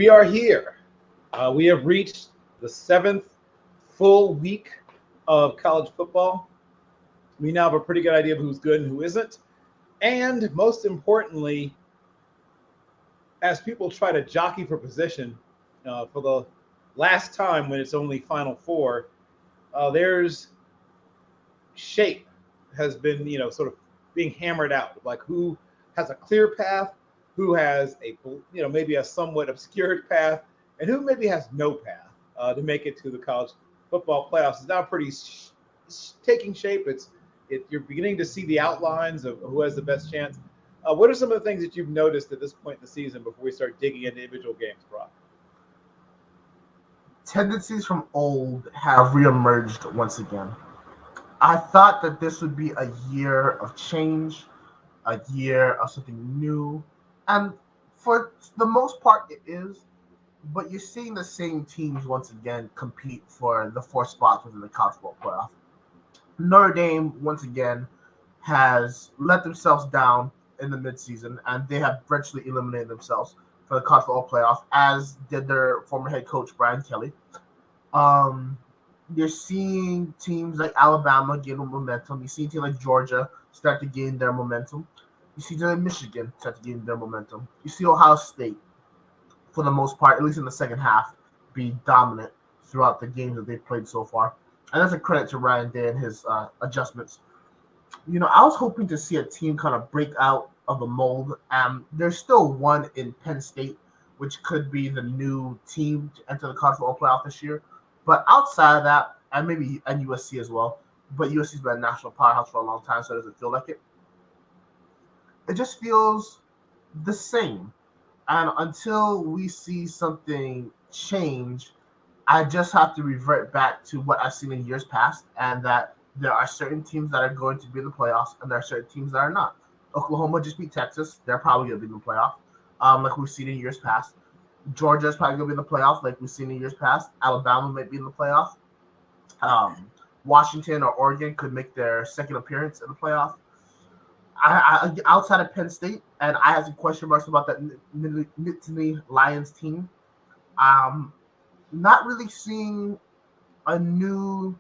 We are here. We have reached the 7th full week of college football. We now have a pretty good idea of who's good and who isn't. And most importantly, as people try to jockey for position for the last time when it's only Final Four, there's shape has been, sort of being hammered out, like who has a clear path, who has a, maybe a somewhat obscured path, and who maybe has no path to make it to the college football playoffs. Is now pretty taking shape. You're beginning to see the outlines of who has the best chance. What are some of the things that you've noticed at this point in the season before we start digging into individual games, Brock? Tendencies from old have reemerged once again. I thought that this would be a year of change, a year of something new, and for the most part it is, but you're seeing the same teams once again compete for the 4 spots within the college football playoff. Notre Dame, once again, has let themselves down in the midseason, and they have virtually eliminated themselves for the college football playoff, as did their former head coach, Brian Kelly. You're seeing teams like Alabama gain momentum. You see teams like Georgia start to gain their momentum. You see teams like Michigan start to gain their momentum. You see Ohio State, for the most part, at least in the second half, be dominant throughout the games that they've played so far. And that's a credit to Ryan Day and his adjustments. I was hoping to see a team kind of break out of the mold. There's still one in Penn State, which could be the new team to enter the college football playoff this year. But outside of that, and maybe USC as well, but USC's been a national powerhouse for a long time, so it doesn't feel like it. It just feels the same. And until we see something change, I just have to revert back to what I've seen in years past, and that there are certain teams that are going to be in the playoffs, and there are certain teams that are not. Oklahoma just beat Texas. They're probably going to be in the playoff, like we've seen in years past. Georgia is probably going to be in the playoff, like we've seen in years past. Alabama might be in the playoff. Washington or Oregon could make their second appearance in the playoff. I outside of Penn State, and I have some question marks about that Nittany Lions team. Not really seeing a new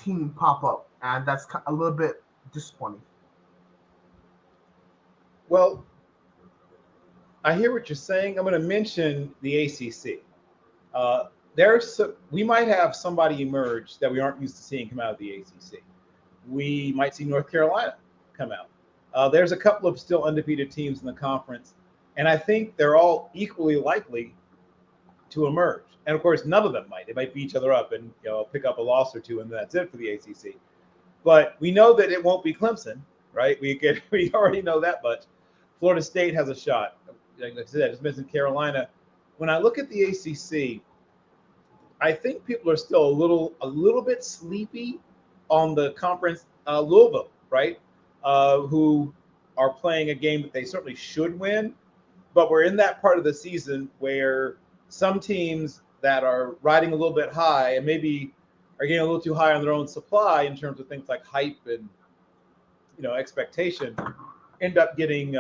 team pop up, and that's a little bit disappointing. Well, I hear what you're saying. I'm going to mention the ACC. We might have somebody emerge that we aren't used to seeing come out of the ACC. We might see North Carolina come out. There's a couple of still undefeated teams in the conference, and I think they're all equally likely to emerge. And of course, none of them might. They might beat each other up and pick up a loss or two, and that's it for the ACC. But we know that it won't be Clemson, right? We already know that much. Florida State has a shot. Like I said, I just mentioned Carolina. When I look at the ACC, I think people are still a little bit sleepy on the conference. Louisville, right? Who are playing a game that they certainly should win, but we're in that part of the season where some teams that are riding a little bit high and maybe are getting a little too high on their own supply in terms of things like hype and expectation end up getting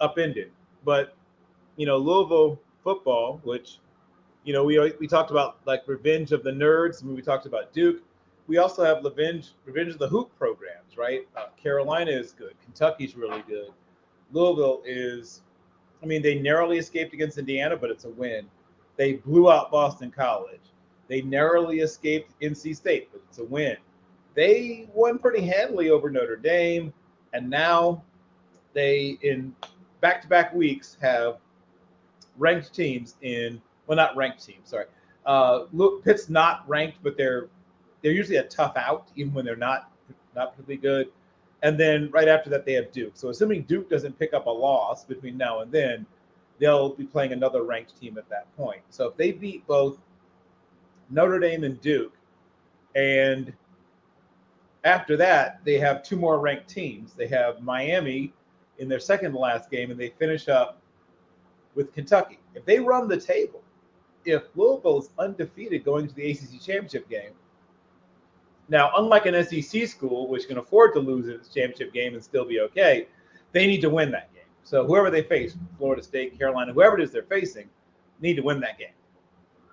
upended. But Louisville football, which we talked about like revenge of the nerds. I mean, we talked about Duke. We also have revenge of the hoop programs, right? Carolina is good. Kentucky's really good. Louisville is, they narrowly escaped against Indiana, but it's a win. They blew out Boston College. They narrowly escaped NC State, but it's a win. They won pretty handily over Notre Dame, and now they, in back-to-back weeks, have ranked teams not ranked teams, sorry. Pitt's not ranked, but they're usually a tough out, even when they're not particularly good. And then right after that, they have Duke. So assuming Duke doesn't pick up a loss between now and then, they'll be playing another ranked team at that point. So if they beat both Notre Dame and Duke, and after that, they have 2 more ranked teams. They have Miami in their second to last game, and they finish up with Kentucky. If they run the table, if Louisville is undefeated going to the ACC championship game, now, unlike an SEC school, which can afford to lose its championship game and still be okay, they need to win that game. So whoever they face, Florida State, Carolina, whoever it is they're facing, need to win that game.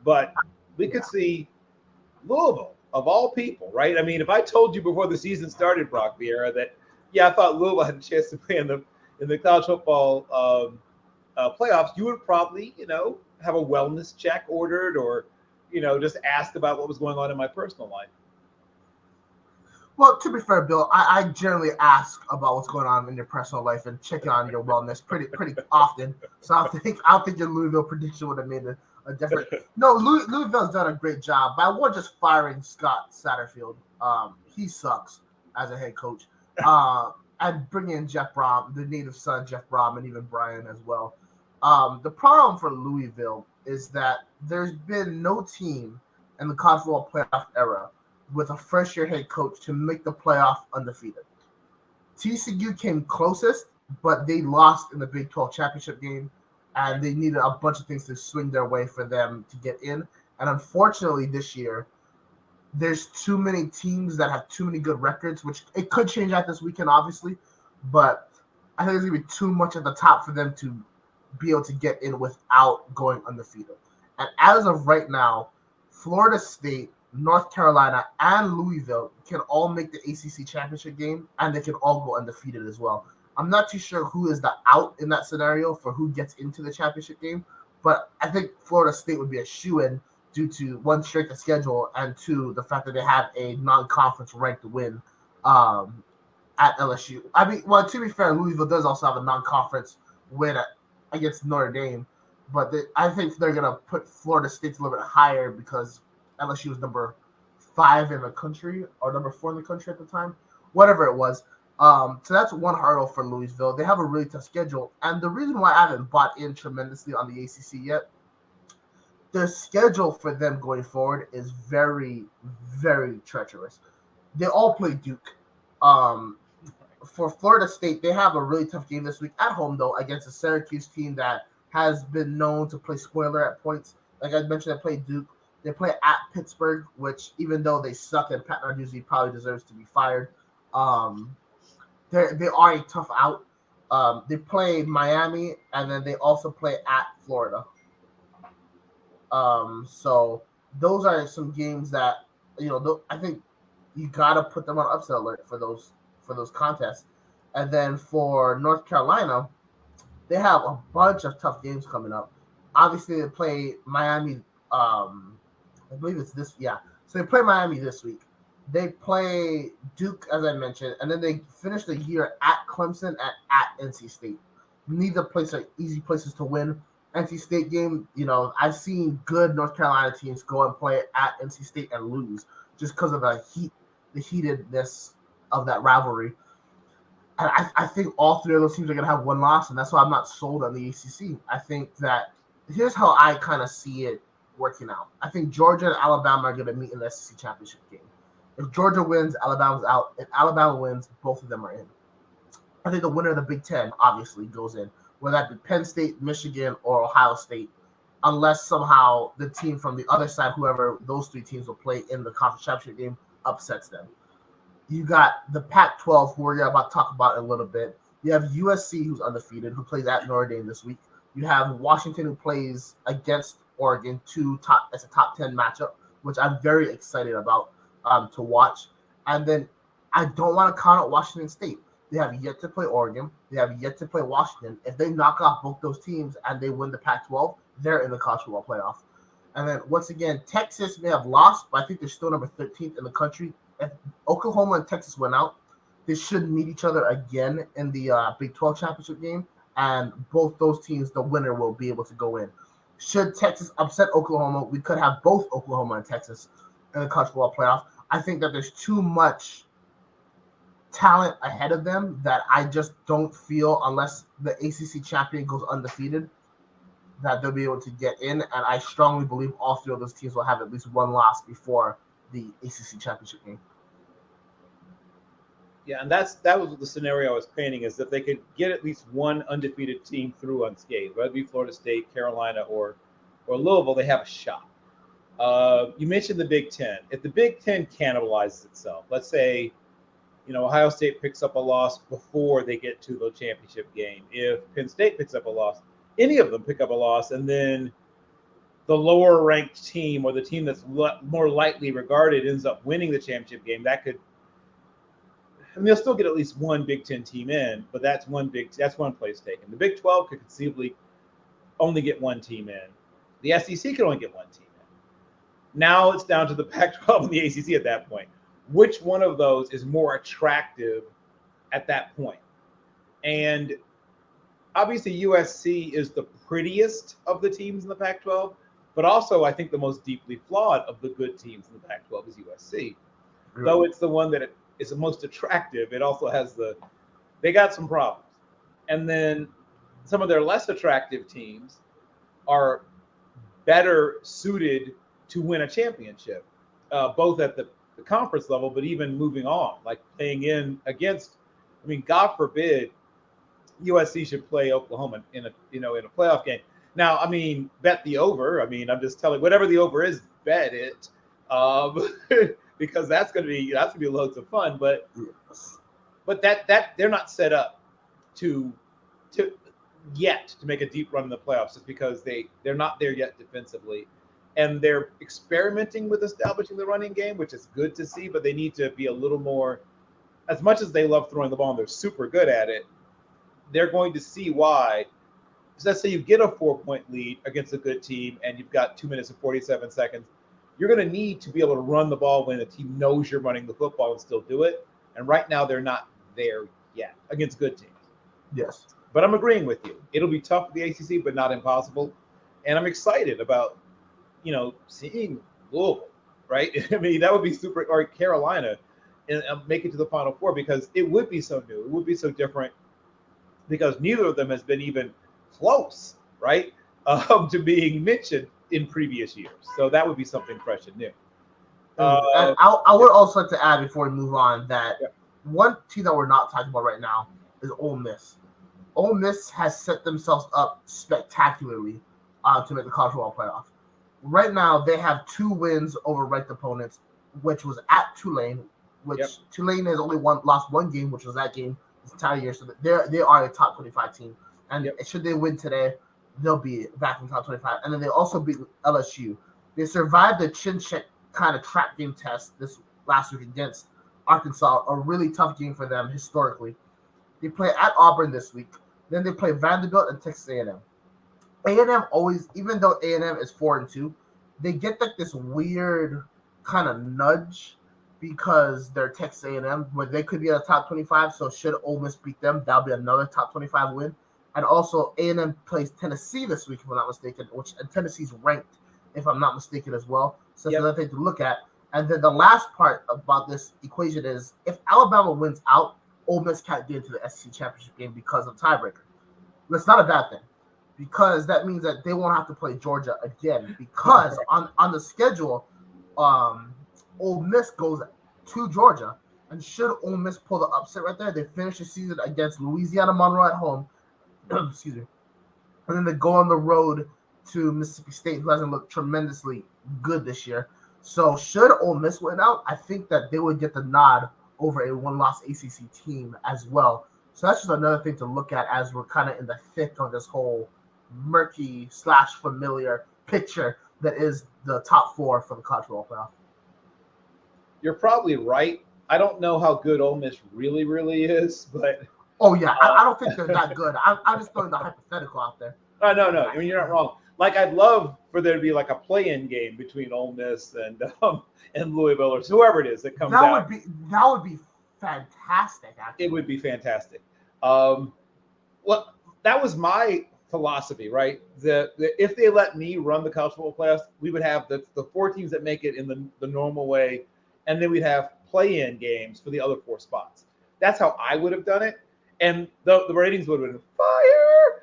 But we could see Louisville, of all people, right? I mean, if I told you before the season started, Brock Vierra, that I thought Louisville had a chance to play in the college football playoffs, you would probably, have a wellness check ordered, or, just ask about what was going on in my personal life. Well, to be fair, Bill, I generally ask about what's going on in your personal life and check on your wellness pretty often. So I don't think your Louisville prediction would have made a difference. No, Louisville's done a great job, but I was just firing Scott Satterfield. He sucks as a head coach. And bringing in Jeff Brom, the native son, Jeff Brom, and even Brian as well. The problem for Louisville is that there's been no team in the college football playoff era with a first-year head coach to make the playoff undefeated. TCU came closest, but they lost in the Big 12 championship game, and they needed a bunch of things to swing their way for them to get in. And unfortunately, this year, there's too many teams that have too many good records, which it could change out this weekend, obviously, but I think there's going to be too much at the top for them to be able to get in without going undefeated. And as of right now, Florida State, North Carolina, and Louisville can all make the ACC championship game, and they can all go undefeated as well. I'm not too sure who is the out in that scenario for who gets into the championship game, but I think Florida State would be a shoo-in due to, one, strength of schedule, and two, the fact that they have a non-conference ranked win at LSU. I mean, well, to be fair, Louisville does also have a non-conference win against Notre Dame, but I think they're going to put Florida State a little bit higher because LSU was number 5 in the country, or number 4 in the country at the time, whatever it was. So that's one hurdle for Louisville. They have a really tough schedule, and the reason why I haven't bought in tremendously on the ACC yet, the schedule for them going forward is very, very treacherous. They all play Duke. For Florida State, they have a really tough game this week at home, though, against a Syracuse team that has been known to play spoiler at points. Like I mentioned, they play Duke. They play at Pittsburgh, which, even though they suck and Pat Narduzzi probably deserves to be fired, they are a tough out. They play Miami, and then they also play at Florida. So those are some games that, I think you got to put them on upset alert for those contests. And then for North Carolina, they have a bunch of tough games coming up. Obviously, they play Miami. I believe it's this. Yeah. So they play Miami this week. They play Duke, as I mentioned, and then they finish the year at Clemson and at NC State. Neither place are easy places to win. NC State game, I've seen good North Carolina teams go and play at NC State and lose just because of the heatedness of that rivalry. And I think all three of those teams are going to have one loss, and that's why I'm not sold on the ACC. I think that here's how I kind of see it working out. I think Georgia and Alabama are going to meet in the SEC championship game. If Georgia wins, Alabama's out. If Alabama wins, both of them are in. I think the winner of the Big Ten obviously goes in, whether that be Penn State, Michigan, or Ohio State, unless somehow the team from the other side, whoever those three teams will play in the conference championship game, upsets them. You got the Pac-12, who we're about to talk about in a little bit. You have USC, who's undefeated, who plays at Notre Dame this week. You have Washington, who plays against Oregon, as a top 10 matchup, which I'm very excited about to watch. And then I don't want to count out Washington State. They have yet to play Oregon. They have yet to play Washington. If they knock off both those teams and they win the Pac-12, they're in the college football playoff. And then once again, Texas may have lost, but I think they're still number 13th in the country. If Oklahoma and Texas went out, they should meet each other again in the Big 12 championship game, and both those teams, the winner will be able to go in. Should Texas upset Oklahoma, we could have both Oklahoma and Texas in the college football playoff. I think that there's too much talent ahead of them that I just don't feel, unless the ACC champion goes undefeated, that they'll be able to get in. And I strongly believe all three of those teams will have at least one loss before the ACC championship game. Yeah, and that was the scenario I was painting, is that they could get at least one undefeated team through unscathed, whether it be Florida State, Carolina, or Louisville. They have a shot. You mentioned the Big Ten. If the Big Ten cannibalizes itself, let's say Ohio State picks up a loss before they get to the championship game. If Penn State picks up a loss, any of them pick up a loss, and then the lower ranked team or the team that's more lightly regarded ends up winning the championship game, that could, they'll still get at least one Big Ten team in, but that's one place taken. The Big 12 could conceivably only get one team in. The SEC could only get one team in. Now it's down to the Pac-12 and the ACC at that point. Which one of those is more attractive at that point? And obviously USC is the prettiest of the teams in the Pac-12, but also I think the most deeply flawed of the good teams in the Pac-12 is USC. Though it's the one that is the most attractive, it also has they got some problems. And then some of their less attractive teams are better suited to win a championship, both at the conference level, but even moving on, like playing in against, God forbid USC should play Oklahoma in a playoff game. Now, bet the over. I'm just telling, whatever the over is, bet it, because that's gonna be loads of fun. But that they're not set up to make a deep run in the playoffs, just because they're not there yet defensively, and they're experimenting with establishing the running game, which is good to see. But they need to be a little more. As much as they love throwing the ball and they're super good at it, they're going to see why. So let's say you get a 4-point lead against a good team and you've got 2 minutes and 47 seconds. You're going to need to be able to run the ball when the team knows you're running the football and still do it. And right now they're not there yet against good teams. Yes. But I'm agreeing with you. It'll be tough for the ACC, but not impossible. And I'm excited about, seeing Louisville, right? That would be super, or Carolina, and make it to the Final Four, because it would be so new. It would be so different, because neither of them has been even close, right, to being mentioned in previous years. So that would be something fresh and new. And I would also like to add, before we move on, that one team that we're not talking about right now is Ole Miss. Ole Miss has set themselves up spectacularly to make the college football playoff. Right now, they have 2 wins over ranked opponents, which was at Tulane, which Tulane has only lost 1 game, which was that game this entire year. So they are a top 25 team. And should they win today, they'll be back in the top 25. And then they also beat LSU. They survived the chin check kind of trap game test this last week against Arkansas, a really tough game for them historically. They play at Auburn this week. Then they play Vanderbilt and Texas A&M. A&M always, even though A&M is 4-2, they get like this weird kind of nudge because they're Texas A&M, where they could be at the top 25. So should Ole Miss beat them, that'll be another top 25 win. And also, A&M plays Tennessee this week, if I'm not mistaken, and Tennessee's ranked, if I'm not mistaken, as well. So that's another thing to look at. And then the last part about this equation is, if Alabama wins out, Ole Miss can't get into the SEC championship game because of tiebreaker. That's not a bad thing, because that means that they won't have to play Georgia again. Because on the schedule, Ole Miss goes to Georgia, and should Ole Miss pull the upset right there, they finish the season against Louisiana Monroe at home. Excuse me. And then they go on the road to Mississippi State, who hasn't looked tremendously good this year. So should Ole Miss win out, I think that they would get the nod over a 1-loss ACC team as well. So that's just another thing to look at as we're kind of in the thick of this whole murky / familiar picture that is the top 4 for the college football playoff. You're probably right. I don't know how good Ole Miss really is, but oh yeah, I don't think they're that good. I'm just throwing the hypothetical out there. No. You're not wrong. Like, I'd love for there to be like a play-in game between Ole Miss and Louisville, or whoever it is that comes out. That would be fantastic. Actually, it would be fantastic. Well, that was my philosophy, right? If they let me run the college football playoffs, we would have the 4 teams that make it in the normal way, and then we'd have play-in games for the other 4 spots. That's how I would have done it, and the ratings would have been fire.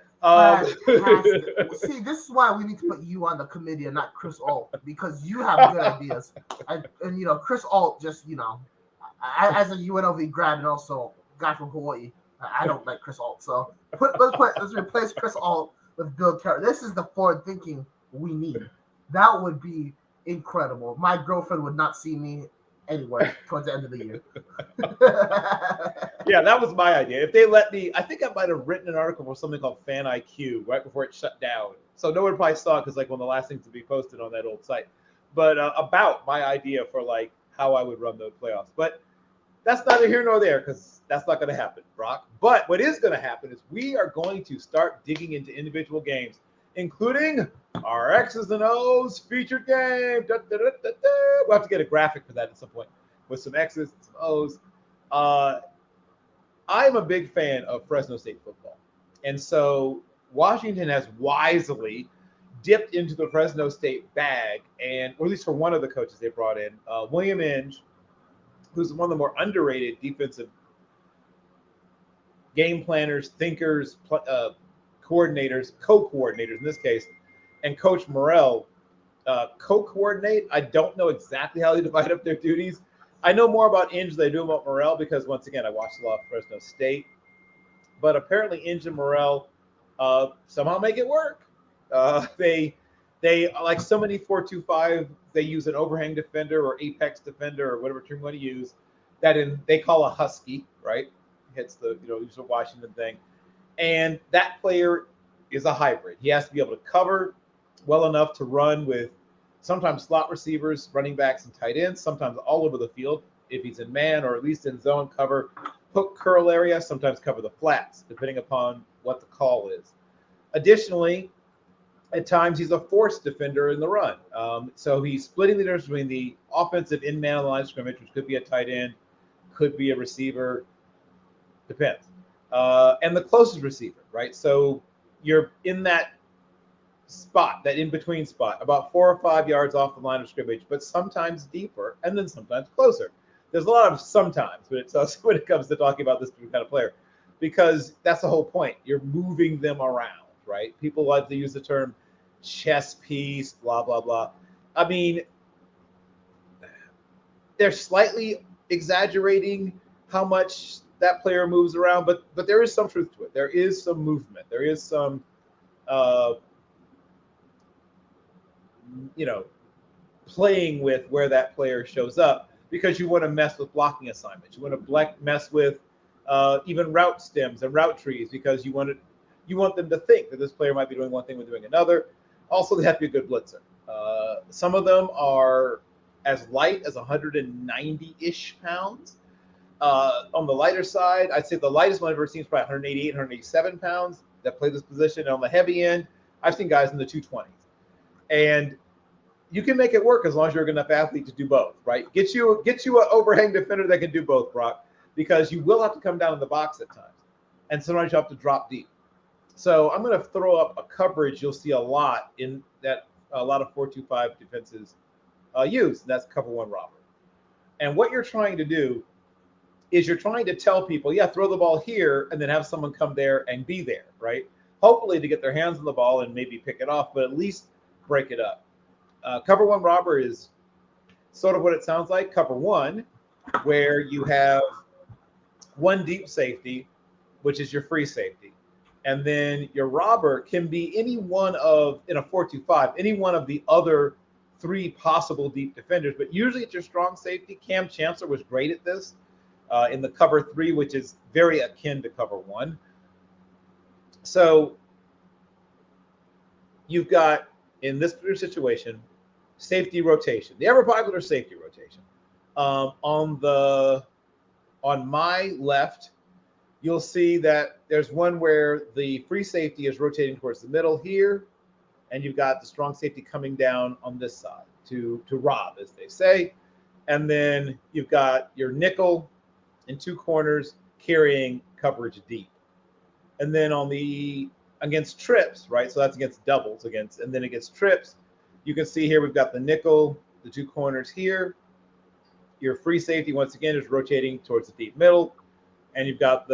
See, this is why we need to put you on the committee and not Chris Alt, because you have good ideas. And Chris Alt just, as a UNLV grad and also guy from Hawaii, I don't like Chris Alt. So let's replace Chris Alt with Bill Carroll. This is the forward thinking we need. That would be incredible. My girlfriend would not see me anyway towards the end of the year. Yeah, that was my idea. If they let me, I think I might have written an article for something called Fan IQ right before it shut down. So no one probably saw it because like one of the last things to be posted on that old site. But about my idea for like how I would run the playoffs. But that's neither here nor there because that's not going to happen, Brock. But what is going to happen is we are going to start digging into individual games, including our X's and O's featured game. Da, da, da, da, da. We'll have to get a graphic for that at some point with some X's and some O's. I'm a big fan of Fresno State football. And so Washington has wisely dipped into the Fresno State bag, and or at least for one of the coaches they brought in, William Inge, who's one of the more underrated defensive game planners, thinkers, coordinators, co-coordinators in this case, and Coach Morrell co-coordinate. I don't know exactly how they divide up their duties. I know more about Inge than I do about Morrell because, once again, I watched a lot of Fresno State. But apparently Inge and Morrell somehow make it work. They like so many 4-2-5, they use an overhang defender or apex defender or whatever term you want to use. They call a husky, right? Hits the use a Washington thing, and that player is a hybrid. He has to be able to cover well enough to run with sometimes slot receivers, running backs, and tight ends. Sometimes all over the field if he's in man or at least in zone cover. Hook curl area, sometimes cover the flats, depending upon what the call is. Additionally, at times he's a force defender in the run. So he's splitting the difference between the offensive in-man line of scrimmage, which could be a tight end, could be a receiver, depends. And the closest receiver, right? So you're in that spot, that in-between spot, about 4 or 5 yards off the line of scrimmage, but sometimes deeper and then sometimes closer. There's a lot of sometimes when it comes to talking about this kind of player, because that's the whole point. You're moving them around, right? People like to use the term chess piece, blah, blah, blah. I mean, they're slightly exaggerating how much that player moves around, but there is some truth to it. There is some movement. There is some, playing with where that player shows up, because you want to mess with blocking assignments. You want to mess with even route stems and route trees, because you want them to think that this player might be doing one thing when doing another. Also, they have to be a good blitzer. Some of them are as light as 190-ish pounds. On the lighter side, I'd say the lightest one I've ever seen is probably 188, 187 pounds that play this position. And on the heavy end, I've seen guys in the 220s. And you can make it work as long as you're a good enough athlete to do both, right? Get you an overhang defender that can do both, Brock, because you will have to come down in the box at times. And sometimes you have to drop deep. So I'm going to throw up a coverage you'll see a lot in that a lot of 4-2-5 defenses use. And that's cover one robber. And what you're trying to do is you're trying to tell people, yeah, throw the ball here and then have someone come there and be there, right? Hopefully to get their hands on the ball and maybe pick it off, but at least break it up. Cover one robber is sort of what it sounds like. Cover one, where you have one deep safety, which is your free safety. And then your robber can be any one of, in a 4-2-5, any one of the other 3 possible deep defenders. But usually it's your strong safety. Cam Chancellor was great at this in the cover 3, which is very akin to cover 1. So you've got, in this particular situation, safety rotation, the ever popular safety rotation. On my left, you'll see that there's one where the free safety is rotating towards the middle here, and you've got the strong safety coming down on this side to rob, as they say. And then you've got your nickel in 2 corners carrying coverage deep. And then against trips, right? So that's against doubles, and then against trips, you can see here we've got the nickel, the 2 corners here. Your free safety, once again, is rotating towards the deep middle. And you've got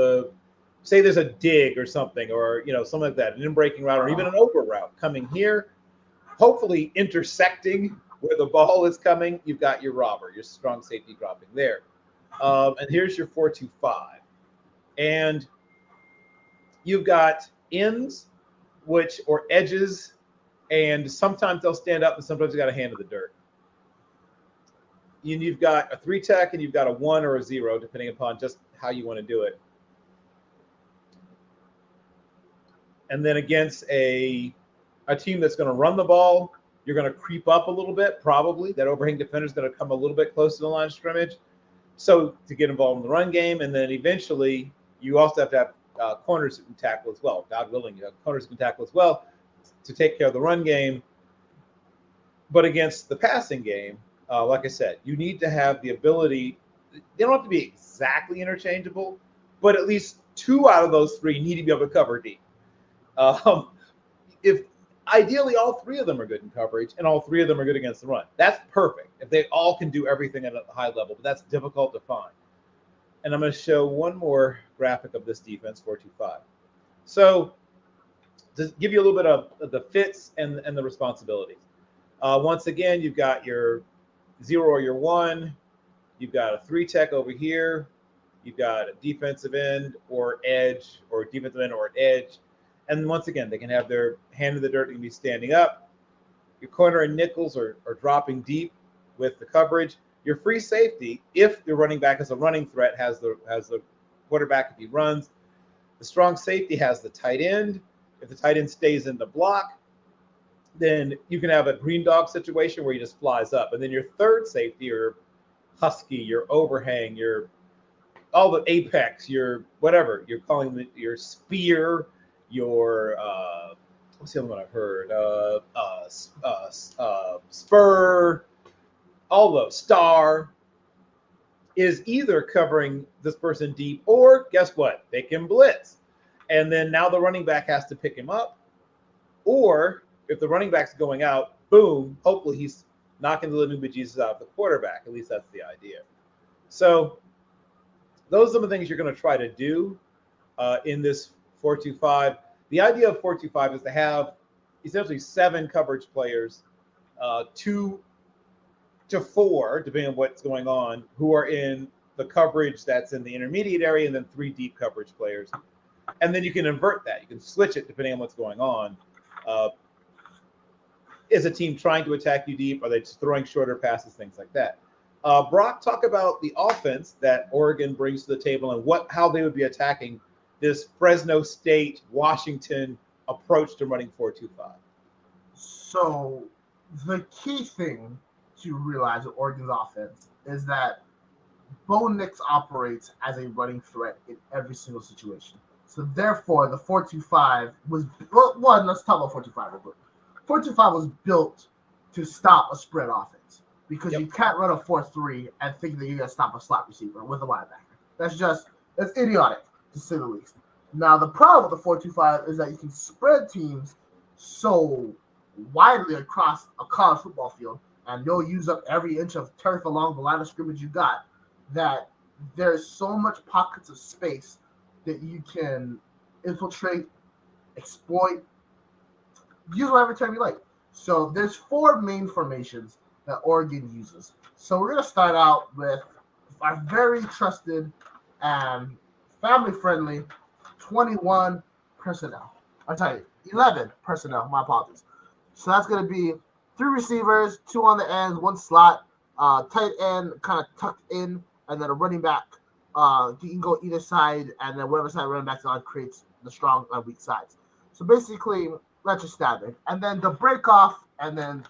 say there's a dig or something, or something like that, an in-breaking route or even an over route coming here, hopefully intersecting where the ball is coming. You've got your robber, your strong safety dropping there. And here's your 4-2-5. And you've got ends, or edges, and sometimes they'll stand up and sometimes you got a hand in the dirt. you've got a 3-tech and you've got a 1 or a 0, depending upon just how you want to do it. And then against a team that's going to run the ball, you're going to creep up a little bit, probably. That overhang defender is going to come a little bit close to the line of scrimmage. So to get involved in the run game, and then eventually you also have to have corners that can tackle as well. God willing, you have corners that can tackle as well to take care of the run game. But against the passing game, like I said, you need to have the ability. They don't have to be exactly interchangeable, but at least 2 out of those 3 need to be able to cover deep. If ideally all 3 of them are good in coverage and all 3 of them are good against the run, that's perfect. If they all can do everything at a high level, but that's difficult to find. And I'm going to show one more graphic of this defense, 4-2-5. So to give you a little bit of the fits and the responsibilities. Once again, you've got your 0 or your 1. You've got a 3-tech over here. You've got a defensive end or edge, or defensive end or an edge. And once again, they can have their hand in the dirt and be standing up. Your corner and nickels are dropping deep with the coverage. Your free safety, if the running back is a running threat, has the quarterback if he runs. The strong safety has the tight end. If the tight end stays in the block, then you can have a green dog situation where he just flies up. And then your third safety, your husky, your overhang, your all the apex, your whatever you're calling your spear, your what's the other one I've heard? Spur, all those star is either covering this person deep, or guess what? They can blitz, and then now the running back has to pick him up, or if the running back's going out, boom, hopefully he's knocking the living bejesus out of the quarterback. At least that's the idea. So those are the things you're going to try to do in this 4-2-5. The idea of 4-2-5 is to have essentially 7 coverage players, 2 to 4, depending on what's going on, who are in the coverage that's in the intermediate area, and then 3 deep coverage players. And then you can invert that. You can switch it depending on what's going on. Is a team trying to attack you deep? Are they just throwing shorter passes, things like that? Brock, talk about the offense that Oregon brings to the table and how they would be attacking this Fresno State, Washington approach to running 4-2-5. So the key thing to realize with Oregon's offense is that Bo Nix operates as a running threat in every single situation. So therefore, the 4-2-5 was one. Let's talk about 4-2-5 real quick. 4-2-5 was built to stop a spread offense because you can't run a 4-3 and think that you're going to stop a slot receiver with a linebacker. That's idiotic, to say the least. Now, the problem with the 4-2-5 is that you can spread teams so widely across a college football field, and you'll use up every inch of turf along the line of scrimmage you got, that there's so much pockets of space that you can infiltrate, exploit, use whatever term you like. So there's 4 main formations that Oregon uses. So we're going to start out with our very trusted and family-friendly 21 personnel. I'm sorry, 11 personnel. My apologies. So that's going to be 3 receivers, 2 on the ends, 1 slot, tight end kind of tucked in, and then a running back. You can go either side, and then whatever side running back's on creates the strong and weak sides. So basically, that's your standard. And then the break off, and then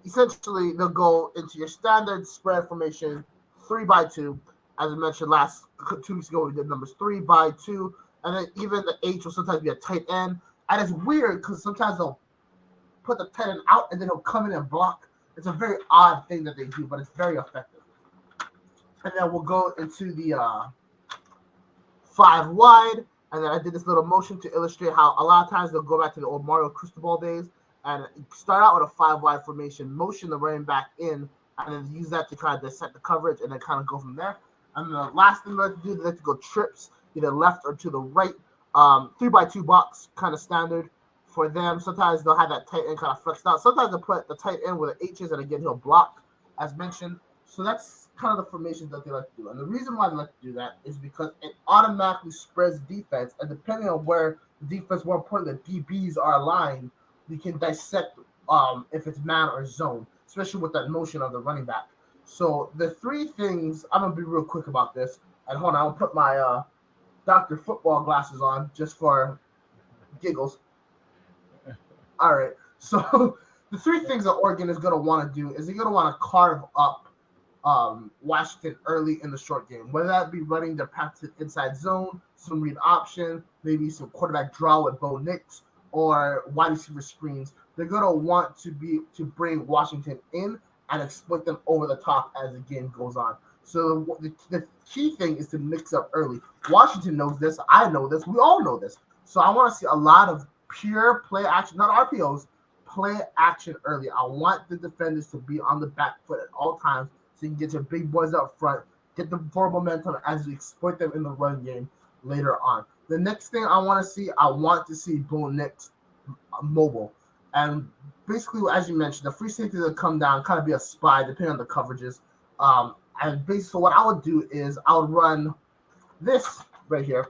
essentially they'll go into your standard spread formation, 3-by-2. As I mentioned 2 weeks ago, we did numbers 3-by-2, and then even the H will sometimes be a tight end. And it's weird because sometimes they'll put the tight end out and then he'll come in and block. It's a very odd thing that they do, but it's very effective. And then we'll go into the 5 wide. And then I did this little motion to illustrate how a lot of times they'll go back to the old Mario Cristobal days and start out with a 5 wide formation, motion the running back in, and then use that to kind of dissect the coverage and then kind of go from there. And the last thing they like to do, they like to go trips, either left or to the right. 3-by-2 box, kind of standard for them. Sometimes they'll have that tight end kind of flexed out. Sometimes they'll put the tight end with the H's, and again, he'll block, as mentioned. So that's kind of the formations that they like to do. And the reason why they like to do that is because it automatically spreads defense. And depending on where the defense, more importantly, the DBs are aligned, you can dissect if it's man or zone, especially with that motion of the running back. So the three things, I'm gonna be real quick about this. And hold on, I'll put my Dr. Football glasses on just for giggles. All right. So the three things that Oregon is gonna want to do is they're gonna want to carve up Washington early in the short game, whether that be running their path to inside zone, some read option, maybe some quarterback draw with Bo Nix, or wide receiver screens. They're gonna want to bring Washington in and exploit them over the top as the game goes on. So the key thing is to mix up early. Washington knows this. I know this. We all know this. So I want to see a lot of pure play action, not RPOs, play action early. I want the defenders to be on the back foot at all times so you can get your big boys up front, get the forward momentum as you exploit them in the run game later on. The next thing I want to see Bo Nix mobile. And basically, as you mentioned, the free safety will come down, kind of be a spy, depending on the coverages. And basically, so what I would do is I would run this right here,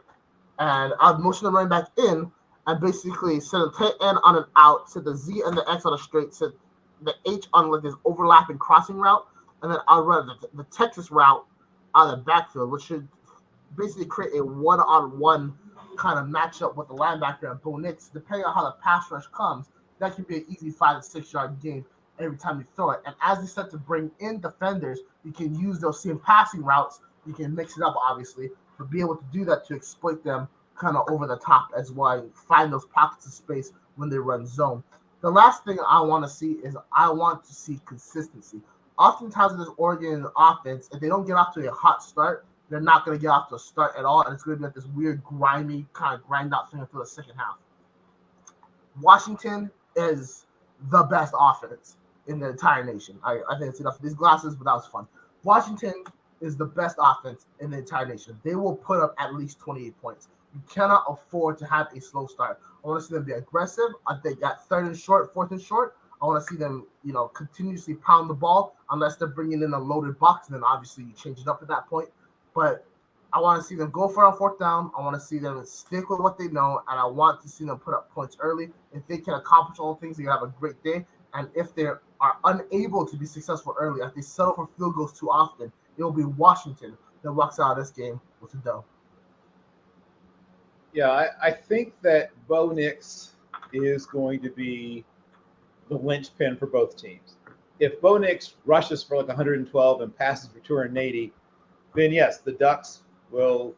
and I'd motion the running back in, and basically set a tight end on an out, set the Z and the X on a straight, set the H on like this overlapping crossing route, and then I'll run the Texas route out of the backfield, which should basically create a one-on-one kind of matchup with the linebacker and Bo Nix. Depending on how the pass rush comes, that could be an easy 5 to 6 yard gain every time you throw it. And as you start to bring in defenders, you can use those same passing routes. You can mix it up, obviously, but be able to do that to exploit them kind of over the top as well, find those pockets of space when they run zone. The last thing I want to see is I want to see consistency. Oftentimes in this Oregon offense, if they don't get off to a hot start, they're not going to get off to a start at all, and it's going to be like this weird, grimy kind of grind out thing until the second half. Washington is the best offense in the entire nation. I think it's enough for these glasses, but that was fun. Washington is the best offense in the entire nation. They will put up at least 28 points. You cannot afford to have a slow start. I want to see them be aggressive. I think at third and short, fourth and short, I want to see them, continuously pound the ball unless they're bringing in a loaded box. And then obviously you change it up at that point. But I want to see them go for a fourth down. I want to see them stick with what they know, and I want to see them put up points early. If they can accomplish all things, they have a great day. And if they are unable to be successful early, if they settle for field goals too often, it will be Washington that walks out of this game with a dub. Yeah, I think that Bo Nix is going to be the linchpin for both teams. If Bo Nix rushes for like 112 and passes for 280, then yes, the Ducks will,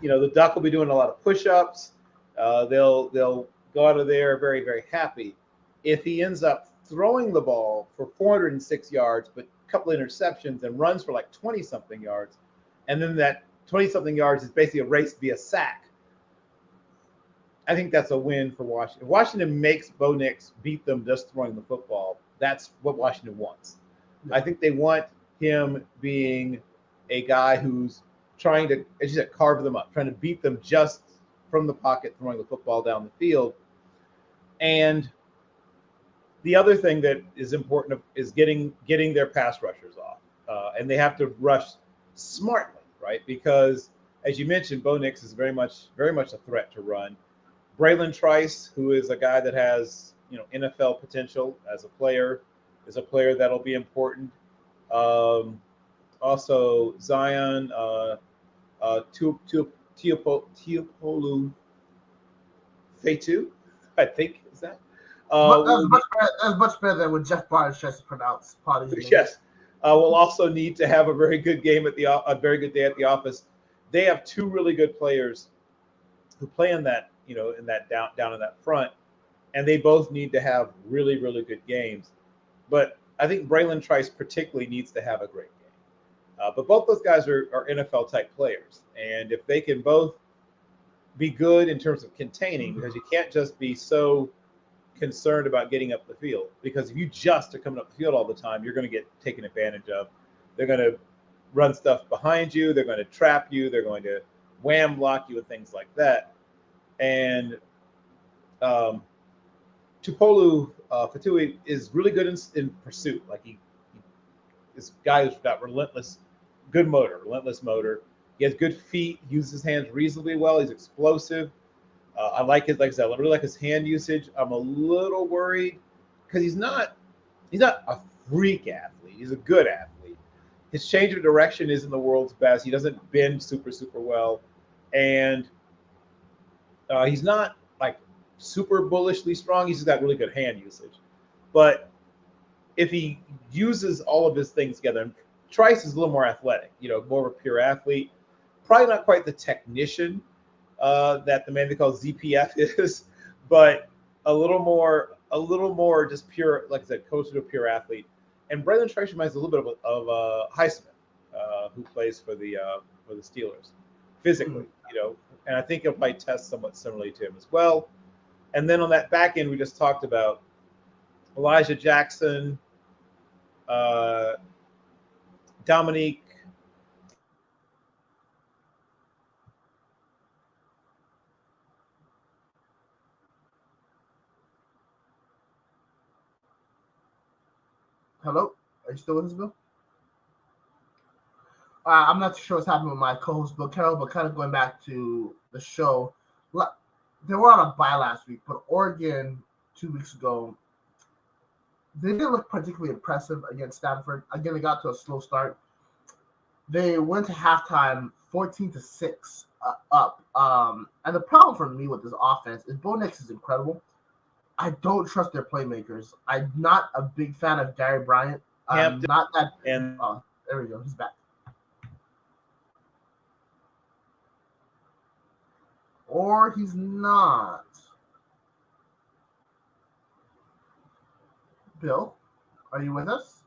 the Duck will be doing a lot of push-ups. They'll go out of there very, very happy. If he ends up throwing the ball for 406 yards, but a couple of interceptions and runs for like 20-something yards, and then that 20-something yards is basically erased via sack, I think that's a win for Washington. If Washington makes Bo Nix beat them just throwing the football, that's what Washington wants. Yeah. I think they want him being a guy who's trying to, as you said, carve them up, trying to beat them just from the pocket, throwing the football down the field. And the other thing that is important is getting their pass rushers off. And they have to rush smartly, right? Because, as you mentioned, Bo Nix is very much a threat to run. Braylon Trice, who is a guy that has NFL potential as a player, is a player that'll be important. Also, Zion Teopolu Fatu, I think is that. That's much better than what Jeff Barnes tries to pronounce. Yes, we'll also need to have a very good game a very good day at the office. They have two really good players who play in that in that down in that front, and they both need to have really, really good games. But I think Braylon Trice particularly needs to have a great game. But both those guys are NFL type players, and if they can both be good in terms of containing, because you can't just be so concerned about getting up the field, because if you just are coming up the field all the time, you're going to get taken advantage of. They're going to run stuff behind you. They're going to trap you. They're going to wham block you and things like that. And Tupolu Fatui is really good in pursuit. Like this guy who's got relentless motor. He has good feet. He uses his hands reasonably well. He's explosive. I like his, like I said, I really like his hand usage. I'm a little worried because he's not a freak athlete. He's a good athlete. His change of direction isn't the world's best. He doesn't bend super well, and he's not like super bullishly strong. He's just got really good hand usage. But if he uses all of his things together, and Trice is a little more athletic, more of a pure athlete, probably not quite the technician that the man they call ZPF is, but a little more just pure, like I said, closer to a pure athlete. And Brendan Trice reminds a little bit of Highsmith, who plays for the Steelers, physically, and I think he'll probably test somewhat similarly to him as well. And then on that back end, we just talked about Elijah Jackson, Dominique. Hello? Are you still with us, Bill? I'm not sure what's happening with my co-host, Bill Carroll, but kind of going back to the show. They were on a bye last week, but Oregon 2 weeks ago, they didn't look particularly impressive against Stanford. Again, they got to a slow start. They went to halftime 14-6 up. And the problem for me with this offense is Bo Nix is incredible. I don't trust their playmakers. I'm not a big fan of Gary Bryant. I'm not that. And there we go. He's back. Or he's not. Bill, are you with us?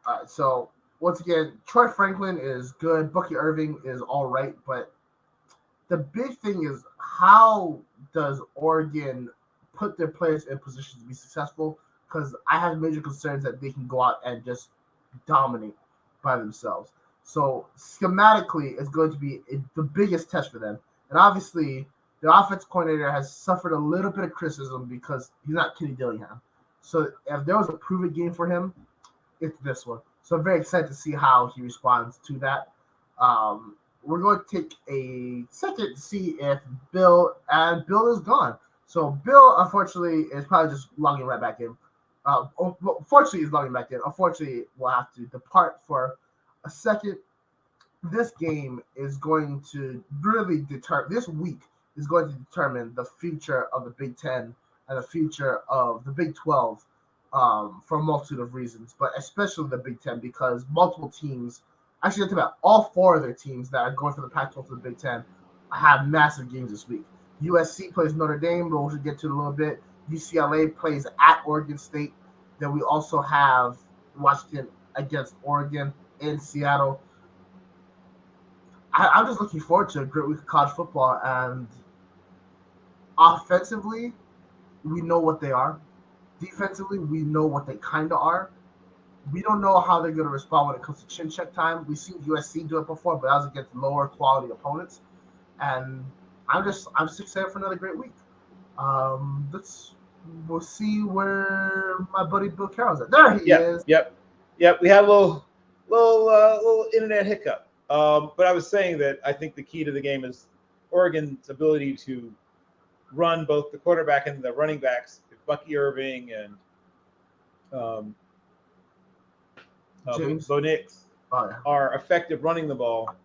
All right. So once again, Troy Franklin is good. Bucky Irving is all right, but the big thing is, how does Oregon put their players in positions to be successful? Because I have major concerns that they can go out and just dominate by themselves. So schematically, it's going to be the biggest test for them. And obviously, the offense coordinator has suffered a little bit of criticism because he's not Kenny Dillingham. So if there was a proven game for him, it's this one. So I'm very excited to see how he responds to that. We're going to take a second to see if Bill is gone. So Bill, unfortunately, is probably just logging right back in. Fortunately, he's logging back in. Unfortunately, we'll have to depart for a second. This game is going to really this week is going to determine the future of the Big Ten and the future of the Big 12 for a multitude of reasons, but especially the Big Ten, because multiple teams, actually, think about all four of their teams that are going from the Pac-12 to the Big Ten, have massive games this week. USC plays Notre Dame, but we'll get to it in a little bit. UCLA plays at Oregon State. Then we also have Washington against Oregon in Seattle. I'm just looking forward to a great week of college football. And offensively, we know what they are. Defensively, we know what they kind of are. We don't know how they're going to respond when it comes to chin check time. We've seen USC do it before, but that was against lower quality opponents. And I'm just excited for another great week. We'll see where my buddy Bill Carroll's at. There he is. Yep. We had a little internet hiccup. But I was saying that I think the key to the game is Oregon's ability to run both the quarterback and the running backs. Bucky Irving and Bo Nix are effective running the ball,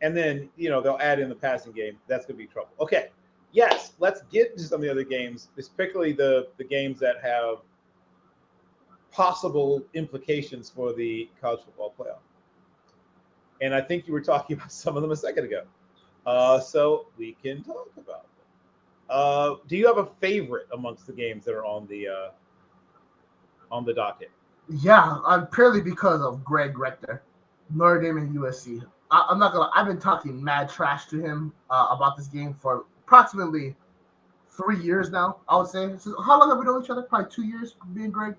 and then they'll add in the passing game. That's going to be trouble. Okay, yes, let's get into some of the other games, particularly the games that have possible implications for the college football playoff. And I think you were talking about some of them a second ago, so we can talk about them. Do you have a favorite amongst the games that are on the docket? Yeah, purely because of Greg Rector, Notre Dame and USC. I'm not gonna. I've been talking mad trash to him about this game for approximately 3 years now. I would say. So how long have we known each other? Probably 2 years. Being Greg.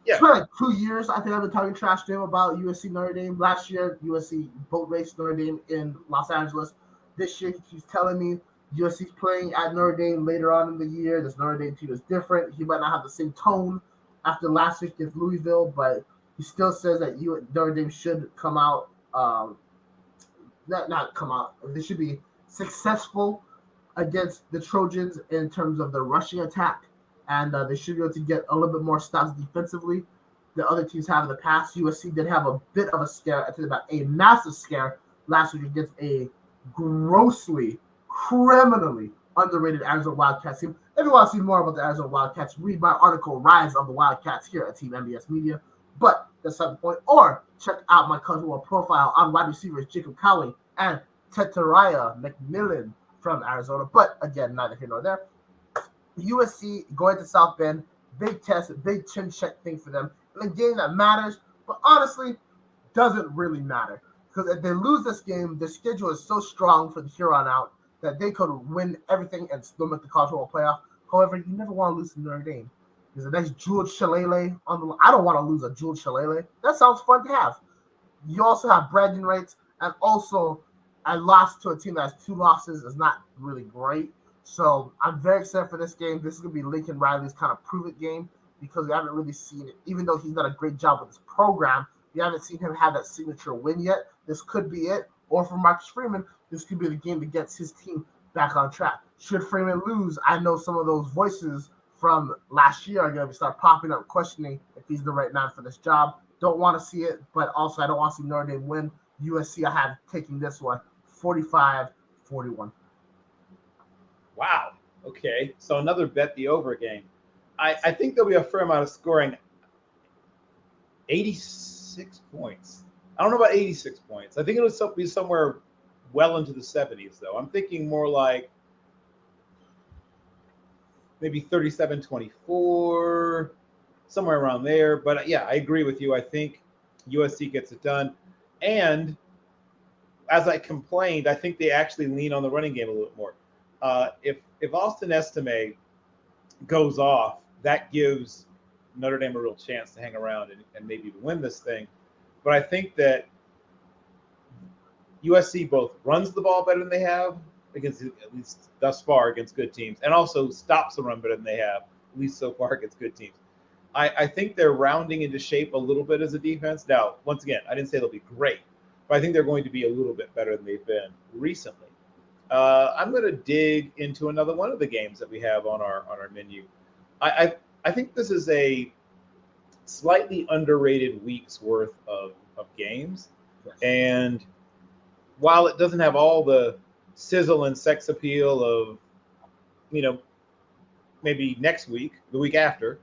Yeah. It's probably like 2 years. I think I've been talking trash to him about USC Notre Dame. Last year, USC boat raced Notre Dame in Los Angeles. This year, he keeps telling me USC's playing at Notre Dame later on in the year. This Notre Dame team is different. He might not have the same tone after last week against Louisville, but he still says that Notre Dame should come out. Not come out. They should be successful against the Trojans in terms of the rushing attack, and they should be able to get a little bit more stops defensively. the other teams have in the past. USC did have a bit of a scare, I think about a massive scare last week against a grossly, criminally underrated Arizona Wildcats team. If you want to see more about the Arizona Wildcats, read my article, Rise of the Wildcats, here at Team MBS Media. But that's not the point. Or check out my cultural profile on wide receivers Jacob Cowley and Tetaraya McMillan from Arizona. But again, neither here nor there. USC going to South Bend, big test, big chin check thing for them. And a game that matters, but honestly, doesn't really matter. Because if they lose this game, the schedule is so strong for the here on out that they could win everything and still make the college football playoff. However, you never want to lose to Notre Dame. Because the next Jules Shalele on the I don't want to lose a Jules Shalele. That sounds fun to have. You also have bragging rights, and also I lost to a team that has 2 losses is not really great. So I'm very excited for this game. This is going to be Lincoln Riley's kind of prove-it game because we haven't really seen it. Even though he's done a great job with his program, we haven't seen him have that signature win yet. This could be it. Or for Marcus Freeman, this could be the game that gets his team back on track. Should Freeman lose, I know some of those voices from last year are going to start popping up questioning if he's the right man for this job. Don't want to see it, but also I don't want to see Notre Dame win. USC, I have taking this one 45-41. Wow. Okay. So another bet the over game. I think there'll be a fair amount of scoring. 86 points. I don't know about 86 points. I think it'll be somewhere well into the 70s, though. I'm thinking more like maybe 37-24, somewhere around there. But yeah, I agree with you. I think USC gets it done. And as I complained, I think they actually lean on the running game a little more. If Austin Estime goes off, that gives Notre Dame a real chance to hang around and maybe even win this thing. But I think that USC both runs the ball better than they have against, at least thus far, against good teams, and also stops the run better than they have, at least so far, against good teams. I think they're rounding into shape a little bit as a defense. Now, once again, I didn't say they'll be great, but I think they're going to be a little bit better than they've been recently. I'm going to dig into another one of the games that we have on our menu. I think this is a slightly underrated week's worth of games. Yes. And while it doesn't have all the sizzle and sex appeal of, maybe next week, the week after,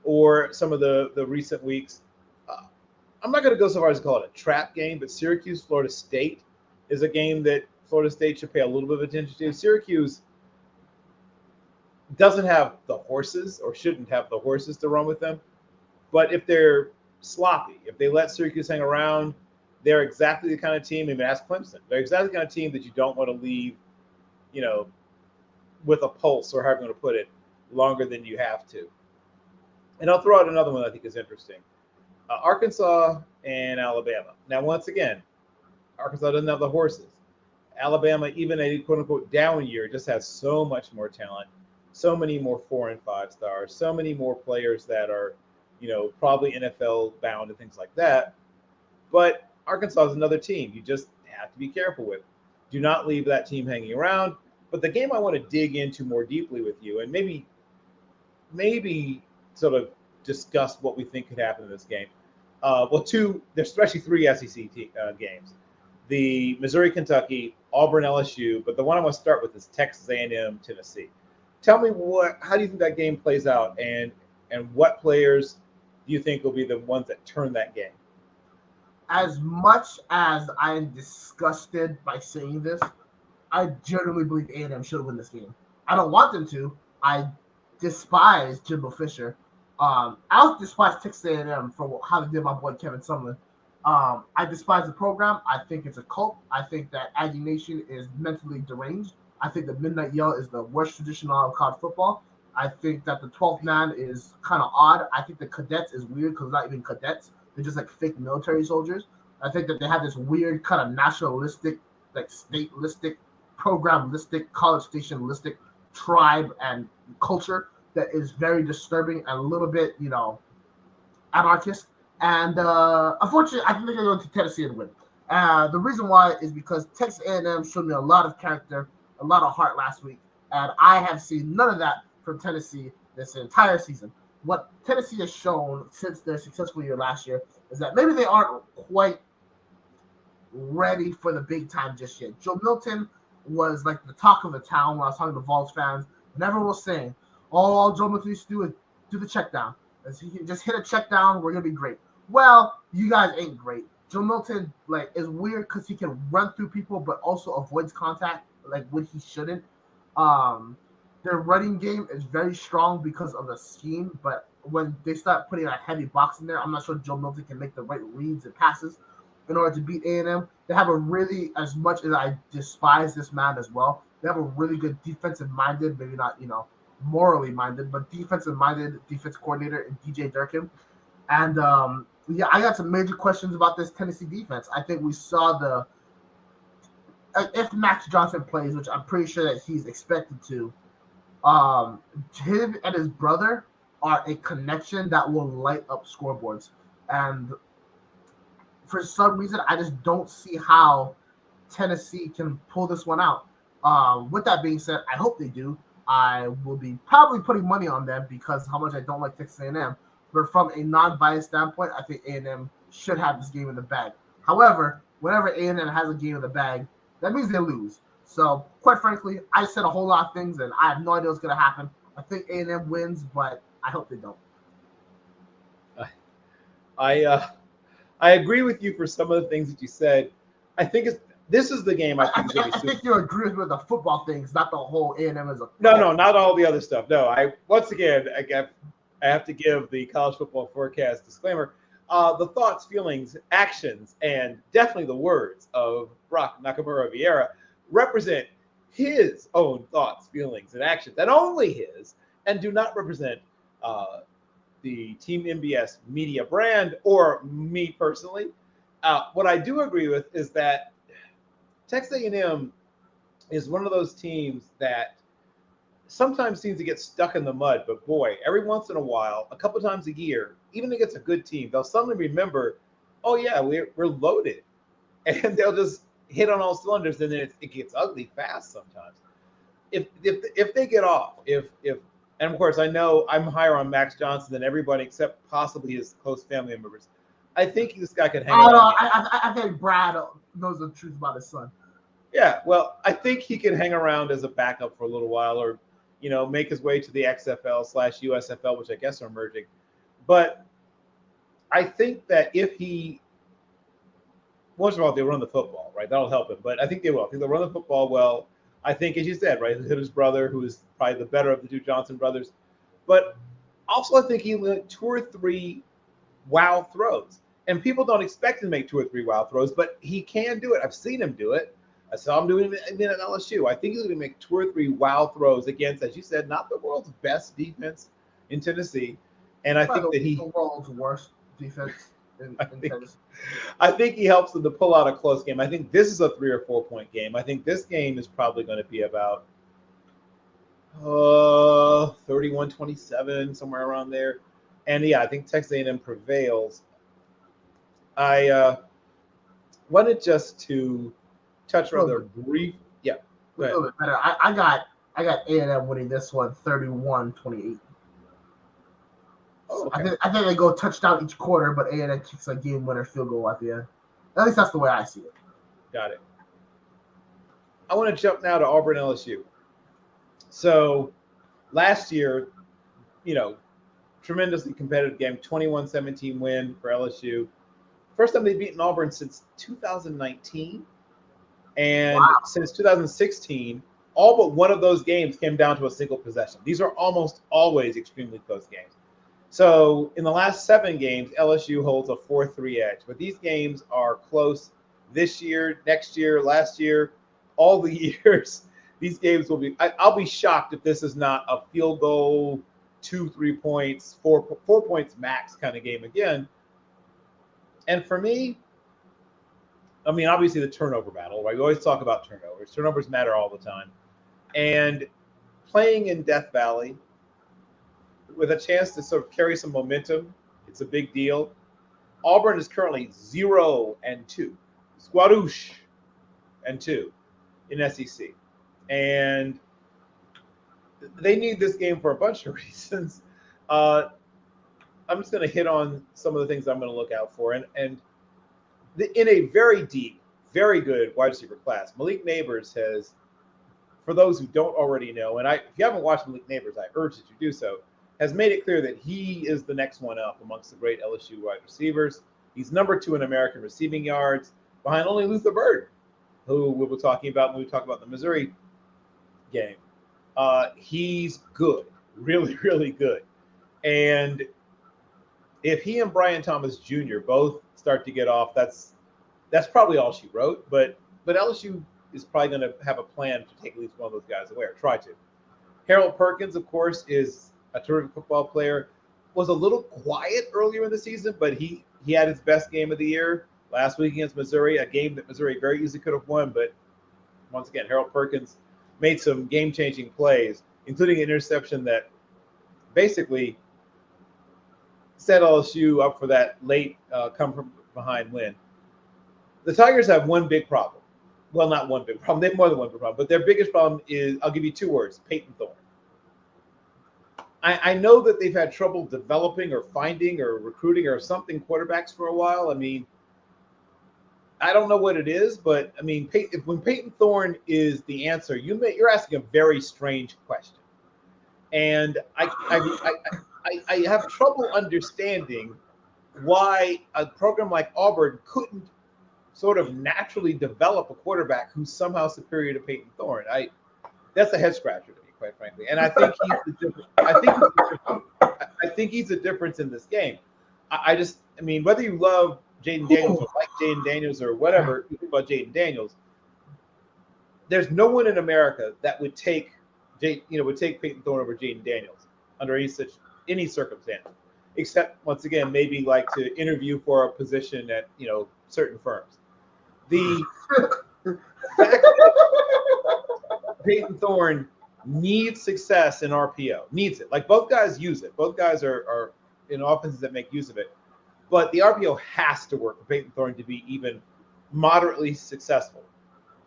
or some of the recent weeks, I'm not going to go so far as to call it a trap game, but Syracuse-Florida State is a game that Florida State should pay a little bit of attention to. Syracuse doesn't have the horses, or shouldn't have the horses to run with them. But if they're sloppy, if they let Syracuse hang around, they're exactly the kind of team, even ask Clemson, they're exactly the kind of team that you don't want to leave, with a pulse, or however you want to put it, longer than you have to. And I'll throw out another one I think is interesting. Arkansas and Alabama. Now, once again, Arkansas doesn't have the horses. Alabama, even a quote-unquote down year, just has so much more talent, so many more 4 and 5 stars, so many more players that are, probably NFL bound and things like that. But Arkansas is another team you just have to be careful with. Do not leave that team hanging around. But the game I want to dig into more deeply with you, and maybe sort of discuss what we think could happen in this game. There's actually 3 SEC games. The Missouri-Kentucky, Auburn-LSU, but the one I want to start with is Texas A&M-Tennessee. Tell me how do you think that game plays out, and what players do you think will be the ones that turn that game? As much as I am disgusted by saying this, I genuinely believe A&M should win this game. I don't want them to. I despise Jimbo Fisher. I also despise Texas A&M for how they did my boy Kevin Sumlin. I despise the program. I think it's a cult. I think that Aggie Nation is mentally deranged. I think the Midnight Yell is the worst tradition of college football. I think that the 12th man is kind of odd. I think the cadets is weird because they're not even cadets. They're just like fake military soldiers. I think that they have this weird kind of nationalistic, like statelistic, programistic, college stationalistic tribe and culture that is very disturbing and a little bit, anarchist. And unfortunately, I think they're going to go to Tennessee and win. The reason why is because Texas A&M showed me a lot of character, a lot of heart last week, and I have seen none of that from Tennessee this entire season. what Tennessee has shown since their successful year last year is that maybe they aren't quite ready for the big time just yet. Joe Milton was like the talk of the town when I was talking to Vols fans, and everyone was saying, "Oh, all Joe Milton used to do is do the check down. As he can just hit a check down, we're gonna be great." Well, you guys ain't great. Joe Milton like is weird because he can run through people, but also avoids contact like when he shouldn't. Um, their running game is very strong because of the scheme, but when they start putting a heavy box in there, I'm not sure Joe Milton can make the right reads and passes in order to beat A&M. They have a really, as much as I despise this man as well, they have a really good defensive minded, maybe not, morally minded, but defensive minded defense coordinator in DJ Durkin. And yeah, I got some major questions about this Tennessee defense. I think we saw if Max Johnson plays, which I'm pretty sure that he's expected to, him and his brother are a connection that will light up scoreboards. And for some reason, I just don't see how Tennessee can pull this one out. With that being said, I hope they do. I will be probably putting money on them because how much I don't like Texas A&M. But from a non-biased standpoint, I think A&M should have this game in the bag. However, whenever A&M has a game in the bag, that means they lose. So, quite frankly, I said a whole lot of things, and I have no idea what's going to happen. I think A&M wins, but I hope they don't. I agree with you for some of the things that you said. I think this is the game I think is going to be I think you agree with the football things, not the whole A&M as a no, not all the other stuff. No, I have to give the college football forecast disclaimer. The thoughts, feelings, actions, and definitely the words of Brock Nakamura Vierra represent his own thoughts, feelings, and actions, and only his, and do not represent the Team MBS media brand or me personally. What I do agree with is that Texas A&M is one of those teams that sometimes seems to get stuck in the mud, but boy, every once in a while, a couple times a year, even against a good team, they'll suddenly remember, oh yeah, we're loaded, and they'll just hit on all cylinders, and then it gets ugly fast sometimes. If they get off, if and of course I know I'm higher on Max Johnson than everybody except possibly his close family members. I think this guy could hang I don't around. know. I think Brad knows the truth about his son. Yeah, well, I think he can hang around as a backup for a little while, or make his way to the XFL/USFL, which I guess are merging. But I think that if he, most of all, they run the football, right? That'll help him. But I think they will. I think they'll run the football well. I think, as you said, right, his brother, who is probably the better of the two Johnson brothers. But also, I think he went 2 or 3 wow throws. And people don't expect him to make 2 or 3 wow throws, but he can do it. I've seen him do it. I saw him doing it at LSU. I think he's going to make 2 or 3 wow throws against, as you said, not the world's best defense in Tennessee. And I think that the world's worst defense in Tennessee. I think he helps them to pull out a close game. I think this is a 3 or 4 point game. I think this game is probably going to be about 31-27, somewhere around there. And yeah, I think Texas A&M prevails. I wanted just to touch rather brief. Yeah, go ahead. A little bit better. I got A&M winning this one 31-28. So okay. I think they go touchdown each quarter, but A&M kicks a game winner field goal at the end. At least that's the way I see it. Got it. I want to jump now to Auburn LSU. So last year, tremendously competitive game, 21-17 win for LSU. First time they've beaten Auburn since 2019. And since 2016, all but one of those games came down to a single possession. These are almost always extremely close games. So in the last 7 games, LSU holds a 4-3 edge. But these games are close this year, next year, last year, all the years. These games will be – I'll be shocked if this is not a field goal, 2-3 points, 4 points max kind of game again. And for me, I mean, obviously the turnover battle, right? We always talk about turnovers. Turnovers matter all the time. And playing in Death Valley with a chance to sort of carry some momentum, it's a big deal. Auburn is currently 0-2. Squadouche and 2 in SEC. And they need this game for a bunch of reasons. I'm just going to hit on some of the things I'm going to look out for. In a very deep, very good wide receiver class, Malik Neighbors has, for those who don't already know, and if you haven't watched Malik Neighbors, I urge that you do so, has made it clear that he is the next one up amongst the great LSU wide receivers. He's number 2 in American receiving yards, behind only Luther Burden, who we were talking about when we talked about the Missouri game. He's good, really, really good. And if he and Brian Thomas Jr. both start to get off, that's probably all she wrote. But LSU is probably going to have a plan to take at least one of those guys away, or try to. Harold Perkins, of course, is a terrific football player. Was a little quiet earlier in the season, but he had his best game of the year last week against Missouri, a game that Missouri very easily could have won. But once again, Harold Perkins made some game-changing plays, including an interception that basically set LSU up for that late come-from-behind win. The Tigers have one big problem. Well, not one big problem. They have more than one big problem. But their biggest problem is, I'll give you 2 words, Peyton Thorne. I know that they've had trouble developing or finding or recruiting or something quarterbacks for a while. I mean, I don't know what it is, but I mean, when Peyton Thorne is the answer, you're asking a very strange question. And I have trouble understanding why a program like Auburn couldn't sort of naturally develop a quarterback who's somehow superior to Peyton Thorne. That's a head scratcher to me, quite frankly. And I think he's the difference. I think he's the difference in this game. I mean, whether you love Jaden Daniels or like Jaden Daniels or whatever you think about Jaden Daniels, there's no one in America that would take Peyton Thorne over Jaden Daniels under any circumstance, except once again maybe like to interview for a position at certain firms. The fact that Peyton Thorne needs success in RPO, needs it. Like both guys use it. Both guys are in offenses that make use of it. But the RPO has to work for Peyton Thorne to be even moderately successful.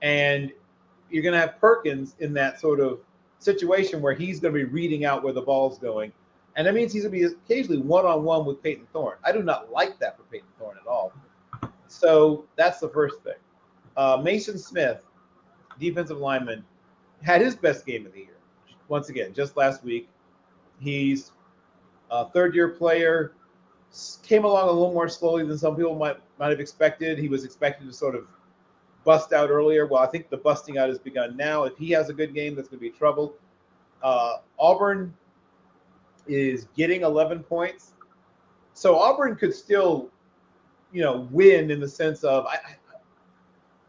And you're going to have Perkins in that sort of situation where he's going to be reading out where the ball's going. And that means he's going to be occasionally one-on-one with Peyton Thorne. I do not like that for Peyton Thorne at all. So that's the first thing. Mason Smith, defensive lineman, had his best game of the year. Once again, just last week. He's a third-year player, came along a little more slowly than some people might have expected. He was expected to sort of bust out earlier. Well, I think the busting out has begun now. If he has a good game, that's going to be trouble. Auburn is getting 11 points. So Auburn could still, win in the sense of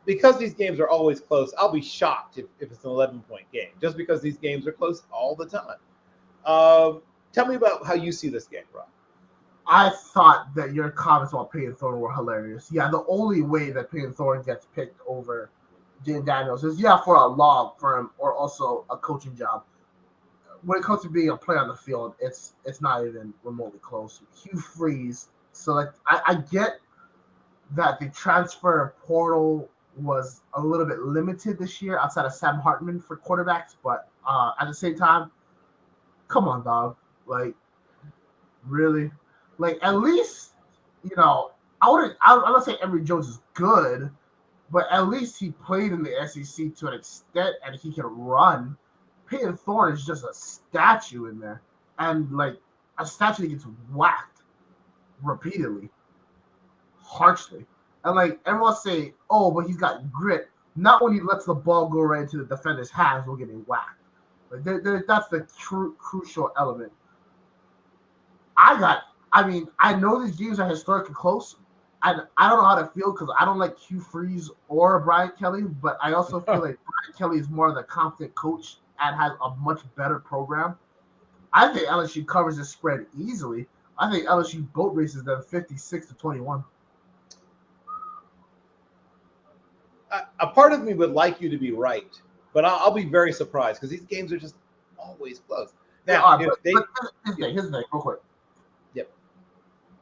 because these games are always close, I'll be shocked if it's an 11-point game, just because these games are close all the time. Tell me about how you see this game, Rob. I thought that your comments about Peyton Thorne were hilarious. Yeah, the only way that Peyton Thorne gets picked over Jaden Daniels is, for a law firm or also a coaching job. When it comes to being a player on the field, it's not even remotely close. Hugh Freeze. So, I get that the transfer portal was a little bit limited this year outside of Sam Hartman for quarterbacks, but at the same time, come on, dog. Really? At least, I'm not saying Emory Jones is good, but at least he played in the SEC to an extent and he can run. Peyton Thorne is just a statue in there. And, a statue that gets whacked repeatedly, harshly. And, everyone say, oh, but he's got grit. Not when he lets the ball go right into the defender's hands while getting whacked. That's the crucial element. I know these games are historically close. I don't know how to feel because I don't like Hugh Freeze or Brian Kelly, but I also feel like Brian Kelly is more of the competent coach and has a much better program. I think LSU covers this spread easily. I think LSU boat races them 56-21. A part of me would like you to be right, but I'll be very surprised because these games are just always close. Now, here's the thing, real quick. Yep.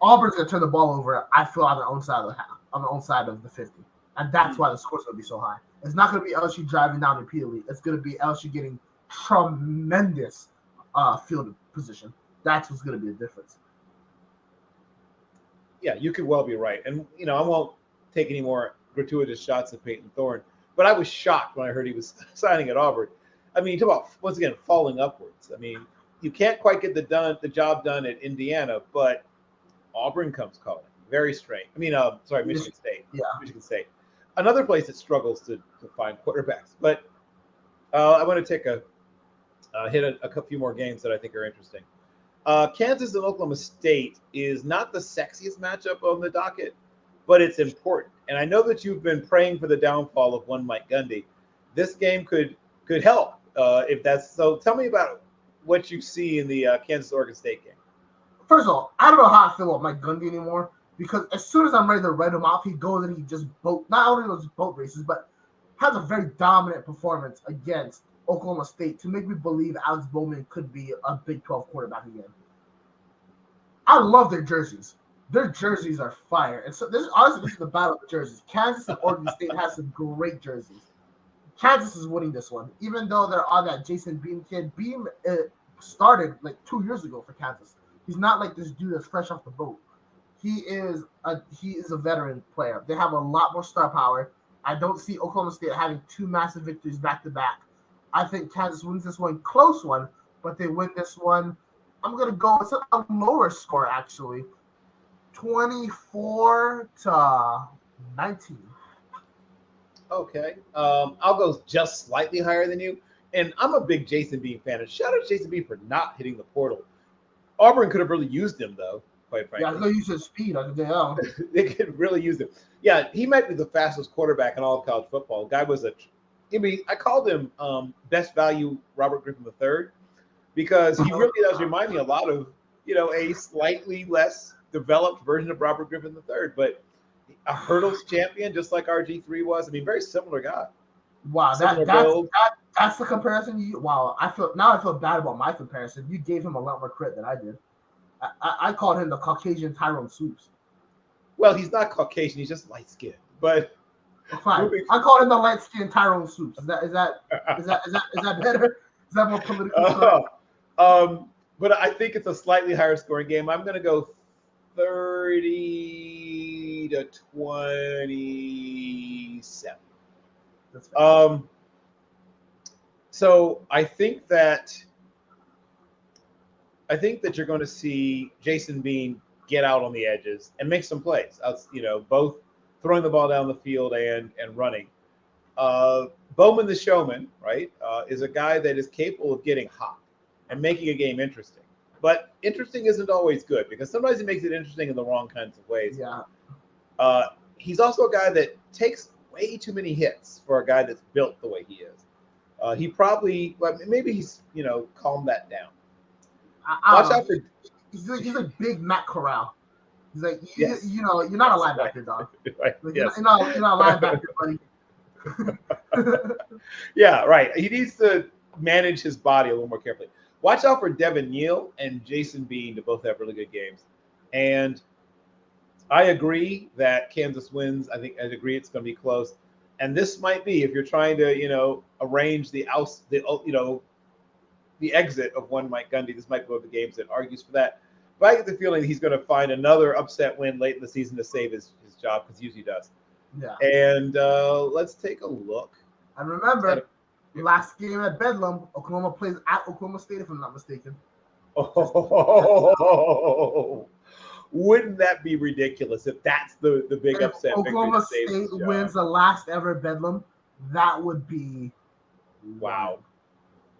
Auburn's gonna turn the ball over. I feel on their own side of the half, on the own side of the 50, and that's why the score's gonna be so high. It's not gonna be LSU driving down repeatedly. It's gonna be LSU getting tremendous field position. That's what's gonna be the difference. Yeah, you could well be right. And, I won't take any more gratuitous shots at Peyton Thorne, but I was shocked when I heard he was signing at Auburn. I mean, talk about, once again, falling upwards. I mean, you can't quite get the job done at Indiana, but Auburn comes calling. Very strange. I mean, sorry, Michigan State. Yeah. Michigan State. Another place that struggles to find quarterbacks. But I want to take hit a few more games that I think are interesting. Kansas and Oklahoma State is not the sexiest matchup on the docket, but it's important. And I know that you've been praying for the downfall of one Mike Gundy. This game could help if that's so. Tell me about what you see in the Kansas-Oregon State game. First of all, I don't know how I feel about Mike Gundy anymore, because as soon as I'm ready to write him off, he goes and he just not only those boat races, but has a very dominant performance against Oklahoma State to make me believe Alex Bowman could be a Big 12 quarterback again. I love their jerseys. Their jerseys are fire. And so this is the battle of the jerseys. Kansas and Oregon State has some great jerseys. Kansas is winning this one, even though they're on that Jason Beam kid. Beam started like 2 years ago for Kansas. He's not like this dude that's fresh off the boat. He is a veteran player. They have a lot more star power. I don't see Oklahoma State having two massive victories back to back. I think Kansas wins this one, close one, but they win this one. I'm gonna go with a lower score actually, 24-19. Okay, I'll go just slightly higher than you. And I'm a big Jason Beam fan. And shout out to Jason Beam for not hitting the portal. Auburn could have really used him though, quite frankly. Yeah, they use his speed. I think they could really use him. Yeah, he might be the fastest quarterback in all of college football. Guy was I called him best value Robert Griffin III because he really does remind me a lot of, a slightly less developed version of Robert Griffin III, but a hurdles champion, just like RG3 was. I mean, very similar guy. Wow, that's the comparison. Wow, I feel bad about my comparison. You gave him a lot more credit than I did. I called him the Caucasian Tyrone Swoops. Well, he's not Caucasian; he's just light skinned. But fine, I called him the light skinned Tyrone Swoops. Is that better? Is that more political? But I think it's a slightly higher scoring game. I'm going to go 30-27. So I think that you're going to see Jason Bean get out on the edges and make some plays. Both throwing the ball down the field and running. Bowman the showman, right, is a guy that is capable of getting hot and making a game interesting. But interesting isn't always good because sometimes he makes it interesting in the wrong kinds of ways. Yeah. He's also a guy that takes way too many hits for a guy that's built the way he is. He probably, maybe he's, calmed that down. Watch out for. He's like big Matt Corral. He's like, yes. You're not a linebacker, dog. Right. Like, yes. You're not a linebacker, buddy. Yeah, right. He needs to manage his body a little more carefully. Watch out for Devin Neal and Jason Bean to both have really good games. And I agree that Kansas wins. I agree it's going to be close. And this might be, if you're trying to, arrange the exit of one Mike Gundy, this might be one of the games that argues for that. But I get the feeling he's going to find another upset win late in the season to save his job, because he usually does. Yeah. And let's take a look. And remember, last game at Bedlam, Oklahoma plays at Oklahoma State, if I'm not mistaken. Oh, wouldn't that be ridiculous if that's the big upset? Oklahoma State wins the last ever Bedlam. That would be wow.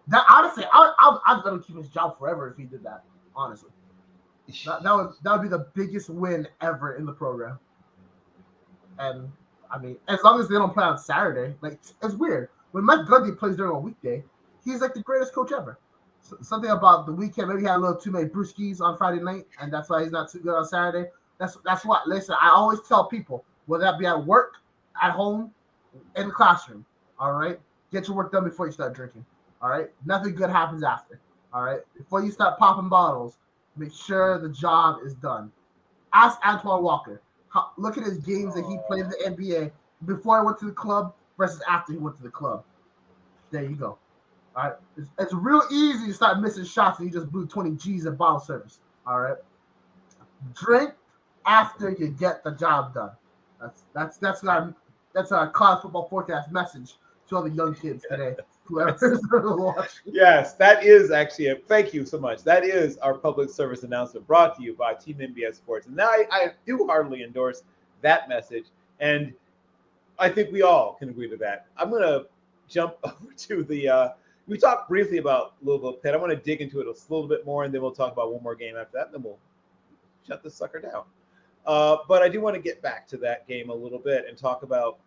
That honestly, I'd let him keep his job forever if he did that. Honestly, that would be the biggest win ever in the program. And I mean, as long as they don't play on Saturday, like, it's weird. When Mike Gundy plays during a weekday, he's like the greatest coach ever. So, something about the weekend, maybe he had a little too many brewskis on Friday night, and that's why he's not too good on Saturday. That's what. Listen, I always tell people, whether that be at work, at home, in the classroom, all right? Get your work done before you start drinking, all right? Nothing good happens after, all right? Before you start popping bottles, make sure the job is done. Ask Antoine Walker. Look at his games that he played in the NBA before he went to the club versus after he went to the club. There you go. All right. It's real easy to start missing shots and you just blew 20 G's at bottle service. All right. Drink after you get the job done. That's our college football forecast message to all the young kids today. Whoever's watching. Yes, that is actually thank you so much. That is our public service announcement brought to you by Team NBS Sports. And now I do heartily endorse that message. And I think we all can agree to that. I'm going to jump over to we talked briefly about Louisville Pitt. I want to dig into it a little bit more, and then we'll talk about one more game after that, and then we'll shut this sucker down. But I do want to get back to that game a little bit and talk about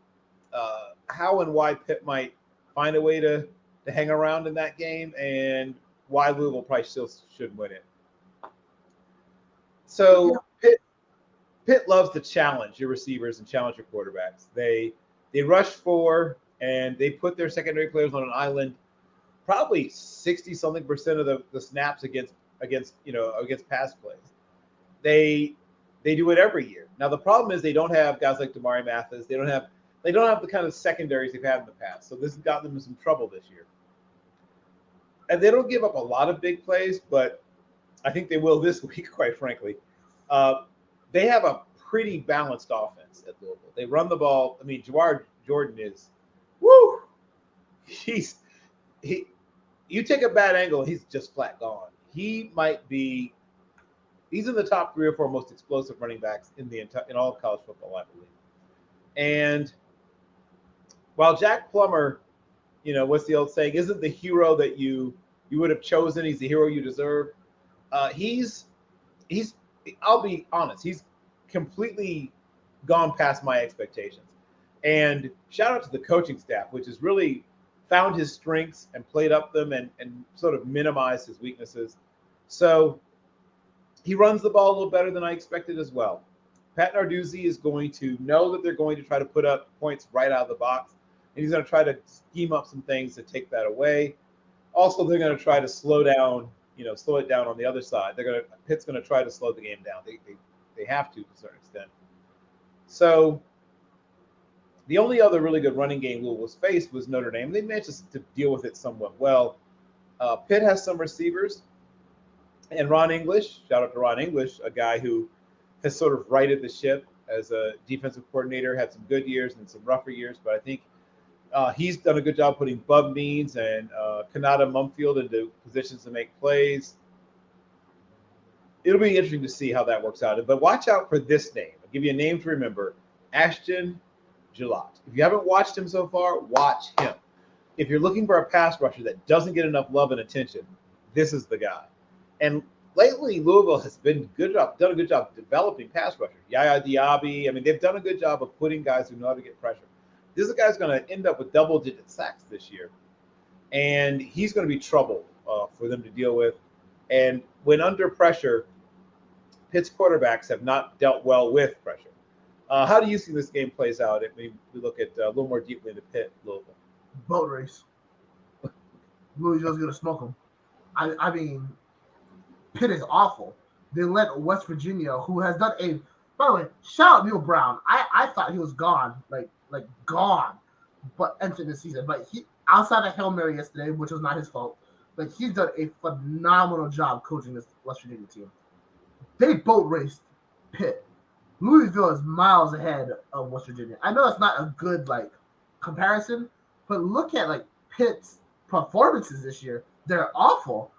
how and why Pitt might find a way to hang around in that game and why Louisville probably still should win it. So Pitt loves to challenge your receivers and challenge your quarterbacks. They rush for and they put their secondary players on an island probably 60-something% of the snaps against pass plays. They do it every year. Now the problem is they don't have guys like Damari Mathis. They don't have the kind of secondaries they've had in the past. So this has gotten them in some trouble this year. And they don't give up a lot of big plays, but I think they will this week, quite frankly. They have a pretty balanced offense at Louisville. They run the ball. I mean, Jawar Jordan is, woo! You take a bad angle, he's just flat gone. He's in the top 3 or 4 most explosive running backs in all of college football, I believe. And while Jack Plummer, what's the old saying, isn't the hero that you would have chosen, he's the hero you deserve. I'll be honest, he's completely gone past my expectations. And shout out to the coaching staff, which has really found his strengths and played up them and sort of minimized his weaknesses. So he runs the ball a little better than I expected as well. Pat Narduzzi is going to know that they're going to try to put up points right out of the box, and he's going to try to scheme up some things to take that away. Also, they're going to try to slow it down on the other side. Pitt's going to try to slow the game down. They have to a certain extent. So the only other really good running game Louisville faced was Notre Dame. They managed to deal with it somewhat well. Pitt has some receivers, and Ron English, shout out to Ron English, a guy who has sort of righted the ship as a defensive coordinator, had some good years and some rougher years, but I think he's done a good job putting Bub Means and Kanata Mumfield into positions to make plays. It'll be interesting to see how that works out. But watch out for this name. I'll give you a name to remember, Ashton Gillott. If you haven't watched him so far, watch him. If you're looking for a pass rusher that doesn't get enough love and attention, this is the guy. And lately, Louisville has done a good job developing pass rushers. Yaya Diaby, I mean, they've done a good job of putting guys who know how to get pressure. This is a guy who's going to end up with double-digit sacks this year, and he's going to be trouble for them to deal with. And when under pressure, Pitt's quarterbacks have not dealt well with pressure. How do you see this game plays out if we look at a little more deeply into Pitt, Louisville? Boat race. Louisville's going to smoke them. I mean, Pitt is awful. They let West Virginia, who has done a – by the way, shout out Neil Brown. I thought he was gone, like gone, but entering the season. But he, outside of Hail Mary yesterday, which was not his fault, like he's done a phenomenal job coaching this West Virginia team. They boat raced Pitt. Louisville is miles ahead of West Virginia. I know that's not a good comparison, but look at Pitt's performances this year. They're awful.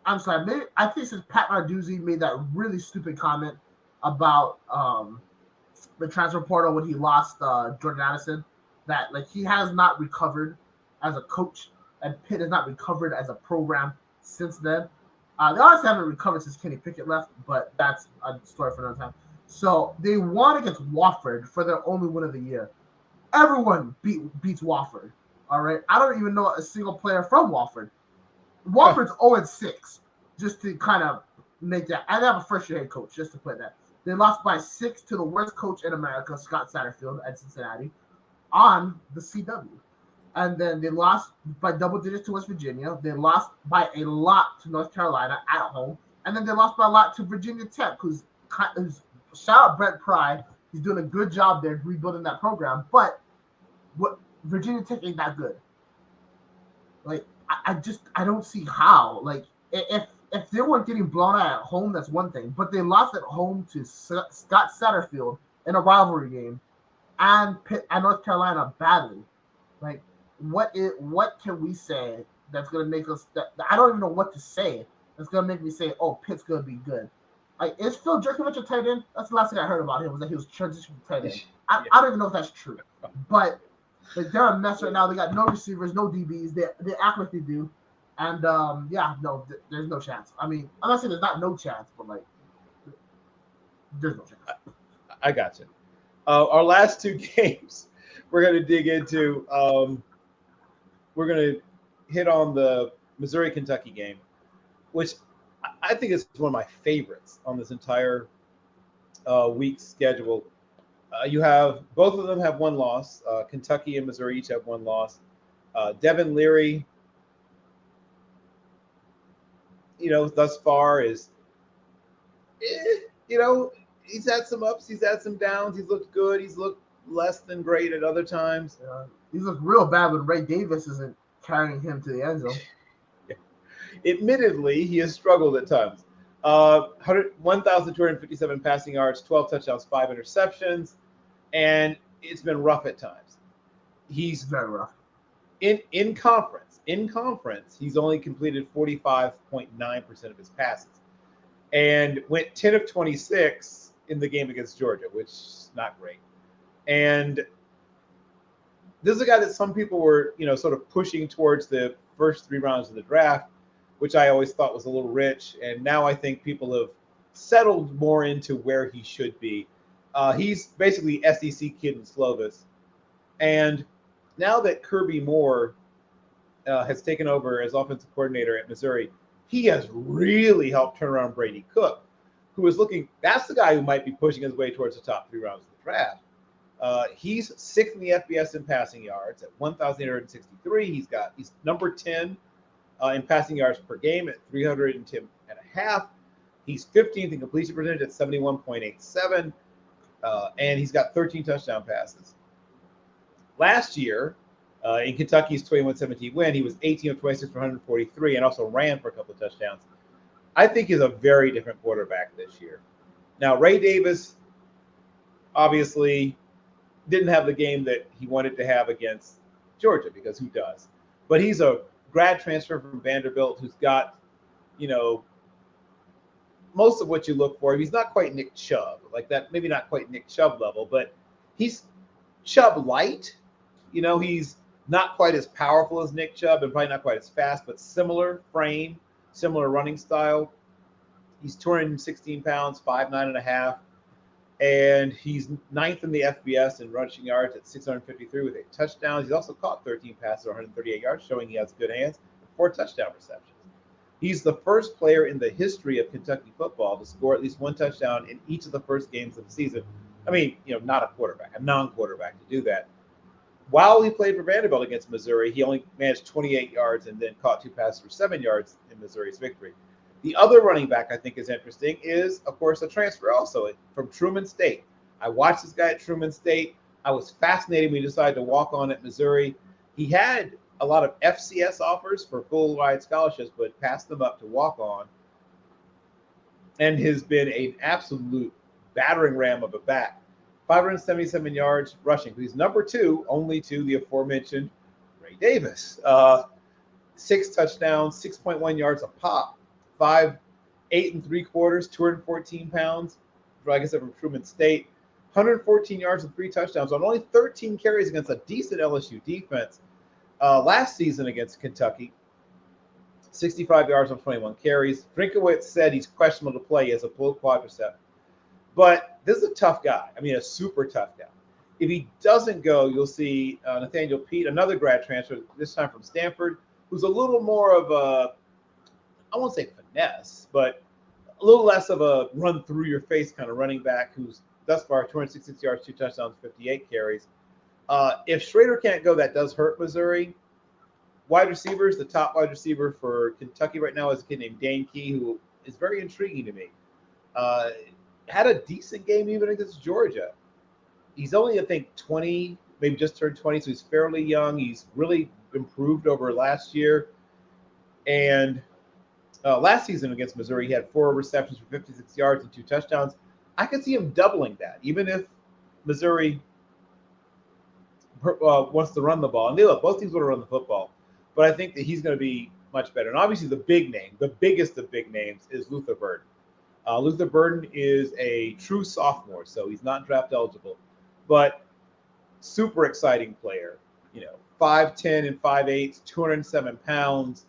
I'm sorry, maybe I think since Pat Narduzzi made that really stupid comment about the transfer portal when he lost Jordan Addison, that he has not recovered as a coach, and Pitt has not recovered as a program since then. They honestly haven't recovered since Kenny Pickett left, but that's a story for another time. So they won against Wofford for their only win of the year. Everyone beats Wofford. All right, I don't even know a single player from Wofford. Wofford's 0-6, just to kind of make that. And they have a first-year head coach, just to put that. They lost by 6 to the worst coach in America, Scott Satterfield, at Cincinnati, on the CW. And then they lost by double digits to West Virginia. They lost by a lot to North Carolina at home. And then they lost by a lot to Virginia Tech, who's shout out Brent Pry. He's doing a good job there rebuilding that program. But Virginia Tech ain't that good. I don't see how. if they weren't getting blown out at home, that's one thing. But they lost at home to Scott Satterfield in a rivalry game, and Pitt and North Carolina badly. Like, what can we say that's gonna make us? I don't even know what to say. That's gonna make me say, "Oh, Pitt's gonna be good." Like, is Phil Jerkovich a tight end? That's the last thing I heard about him, was that he was transitioning to tight end. I don't even know if that's true, but like, they're a mess right now. They got no receivers, no DBs. They act like they do, and no, there's no chance. I mean, I'm not saying there's not no chance, but like, there's no chance. I got you. Our last two games, we're going to dig into. We're going to hit on the Missouri-Kentucky game, which I think is one of my favorites on this entire week's schedule. You have both of them have one loss. Kentucky and Missouri each have one loss. Devin Leary, thus far is, he's had some ups, he's had some downs. He's looked good. He's looked less than great at other times. He's looked real bad when Ray Davis isn't carrying him to the end zone. Admittedly, he has struggled at times. 1,257 passing yards, 12 touchdowns, 5 interceptions, and it's been rough at times. He's very rough. In conference, he's only completed 45.9% of his passes, and went 10 of 26 in the game against Georgia, which is not great. And this is a guy that some people were, sort of pushing towards the first 3 rounds of the draft, which I always thought was a little rich. And now I think people have settled more into where he should be. He's basically SEC kid in Slovis. And now that Kirby Moore has taken over as offensive coordinator at Missouri, he has really helped turn around Brady Cook, who is that's the guy who might be pushing his way towards the top 3 rounds of the draft. He's 6th in the FBS in passing yards at 1,863. He's number 10 in passing yards per game at 310.5. He's 15th in completion percentage at 71.87. And he's got 13 touchdown passes. Last year, in Kentucky's 21-17 win, he was 18 of 26 for 143 and also ran for a couple of touchdowns. I think he's a very different quarterback this year. Now, Ray Davis obviously didn't have the game that he wanted to have against Georgia, because who does? But he's a grad transfer from Vanderbilt who's got, most of what you look for. He's not quite Nick Chubb, like that, maybe not quite Nick Chubb level, but he's Chubb light. He's not quite as powerful as Nick Chubb and probably not quite as fast, but similar frame, similar running style. He's 216 pounds, 5'9.5", and he's 9th in the FBS in rushing yards at 653 with 8 touchdowns. He's also caught 13 passes, 138 yards, showing he has good hands, 4 touchdown receptions. He's the first player in the history of Kentucky football to score at least 1 touchdown in each of the first games of the season. I mean, not a quarterback, a non-quarterback to do that. While he played for Vanderbilt against Missouri, he only managed 28 yards and then caught 2 passes for 7 yards in Missouri's victory. The other running back I think is interesting is, of course, a transfer also from Truman State. I watched this guy at Truman State. I was fascinated when he decided to walk on at Missouri. He had a lot of FCS offers for full-ride scholarships, but passed them up to walk on, and has been an absolute battering ram of a back. 577 yards rushing. He's number 2, only to the aforementioned Ray Davis. 6 touchdowns, 6.1 yards a pop. 5'8 3/4", 214 pounds. Like I said, from Truman State. 114 yards and 3 touchdowns on only 13 carries against a decent LSU defense. Last season against Kentucky, 65 yards on 21 carries. Drinkowitz said he's questionable to play as a full quadricep. But this is a tough guy. I mean, a super tough guy. If he doesn't go, you'll see Nathaniel Pete, another grad transfer, this time from Stanford, who's a little more of a, I won't say finesse, but a little less of a run through your face kind of running back, who's thus far 266 yards, 2 touchdowns, 58 carries. If Schrader can't go, that does hurt Missouri. Wide receivers, the top wide receiver for Kentucky right now is a kid named Dane Key, who is very intriguing to me. Had a decent game even against Georgia. He's only, I think, 20, maybe just turned 20, so he's fairly young. He's really improved over last year. And last season against Missouri, he had 4 receptions for 56 yards and 2 touchdowns. I could see him doubling that, even if Missouri wants to run the ball. And both teams want to run the football, but I think that he's going to be much better. And obviously, the big name, the biggest of big names, is Luther Burden. Luther Burden is a true sophomore, so he's not draft eligible, but super exciting player. 5'10" and 5'8", 207 pounds.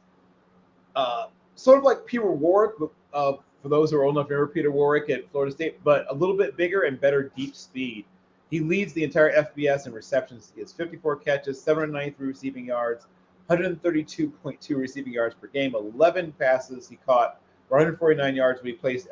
Sort of like Peter Warwick, for those who are old enough to remember Peter Warwick at Florida State, but a little bit bigger and better deep speed. He leads the entire FBS in receptions. He has 54 catches, 793 receiving yards, 132.2 receiving yards per game, 11 passes he caught for 149 yards when he faced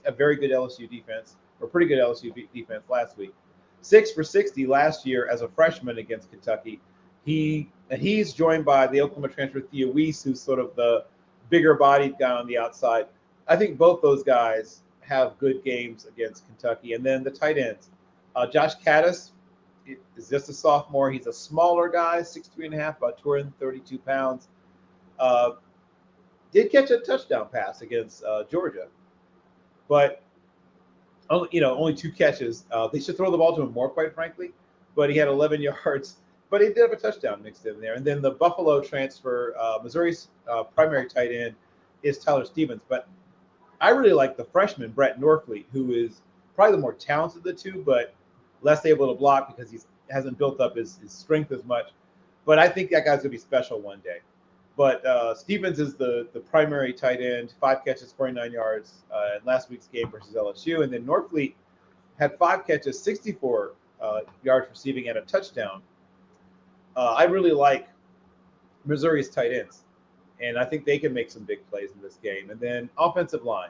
a very good LSU defense, or pretty good LSU defense last week. 6 for 60 last year as a freshman against Kentucky. He's joined by the Oklahoma transfer Theo Weiss, who's sort of the bigger-bodied guy on the outside. I think both those guys have good games against Kentucky. And then the tight ends. Josh Caddis is just a sophomore. He's a smaller guy, 6'3.5", about 232 pounds. Did catch a touchdown pass against Georgia, but only 2 catches. They should throw the ball to him more, quite frankly. But he had 11 yards. But he did have a touchdown mixed in there. And then the Buffalo transfer, Missouri's primary tight end, is Tyler Stevens. But I really like the freshman, Brett Norfleet, who is probably the more talented of the two, but less able to block because he hasn't built up his strength as much. But I think that guy's going to be special one day. But Stevens is the primary tight end, 5 catches, 49 yards in last week's game versus LSU. And then Norfleet had 5 catches, 64 yards receiving, and a touchdown. I really like Missouri's tight ends, and I think they can make some big plays in this game. And then offensive line.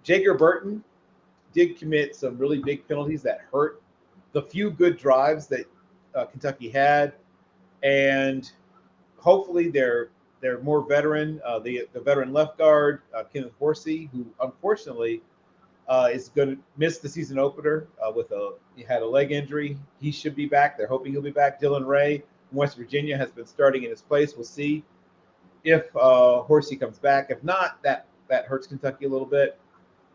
Jager Burton did commit some really big penalties that hurt the few good drives that Kentucky had, and hopefully they're more veteran. The veteran left guard, Kenneth Horsey, who unfortunately is going to miss the season opener he had a leg injury. He should be back. They're hoping he'll be back. Dylan Ray from West Virginia has been starting in his place. We'll see if Horsey comes back. If not, that hurts Kentucky a little bit.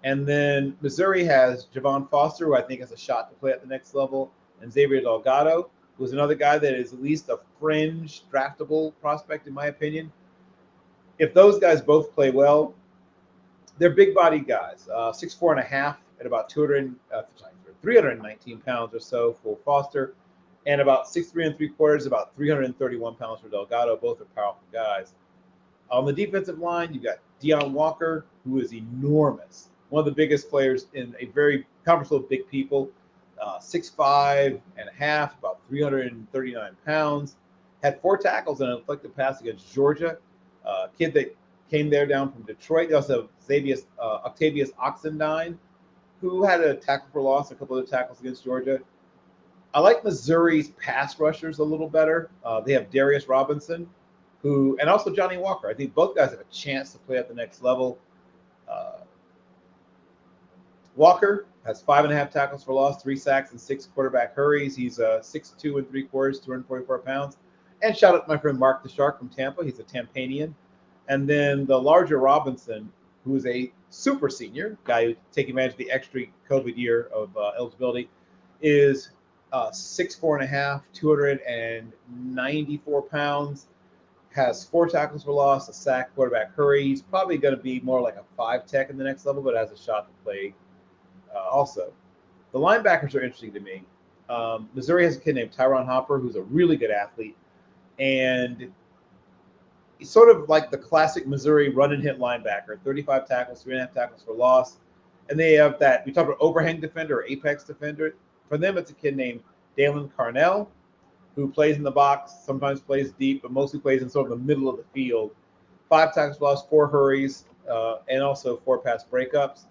And then Missouri has Javon Foster, who I think has a shot to play at the next level, and Xavier Delgado, who's another guy that is at least a fringe draftable prospect, in my opinion. If those guys both play well, they're big-bodied guys, 6'4.5" at about 319 pounds or so for Foster, and about 6'3 3/4", about 331 pounds for Delgado. Both are powerful guys. On the defensive line, you've got Deion Walker, who is enormous, one of the biggest players in a very conference full of big people, 6'5.5", about 339 pounds. Had 4 tackles and an deflected pass against Georgia. Kid that came there down from Detroit. They also have Octavius Oxendine, who had a tackle for loss, a couple of tackles against Georgia. I like Missouri's pass rushers a little better. They have Darius Robinson, and also Johnny Walker. I think both guys have a chance to play at the next level. Walker has 5.5 tackles for loss, 3 sacks, and 6 quarterback hurries. He's 6'2 3/4", 244 pounds. And shout out to my friend Mark the Shark from Tampa. He's a Tampanian. And then the larger Robinson, who is a super senior guy who's taking advantage of the extra COVID year of eligibility, is 6'4.5", 294 pounds, has 4 tackles for loss, a sack, quarterback hurry. He's probably going to be more like a 5 tech in the next level, but has a shot to play also. The linebackers are interesting to me. Missouri has a kid named Tyron Hopper, who's a really good athlete, and he's sort of like the classic Missouri run and hit linebacker, 35 tackles, 3.5 tackles for loss. And they have that, we talk about overhang defender or apex defender. For them, it's a kid named Dalen Carnell, who plays in the box, sometimes plays deep, but mostly plays in sort of the middle of the field. 5 tackles for loss, 4 hurries, and also 4 pass breakups.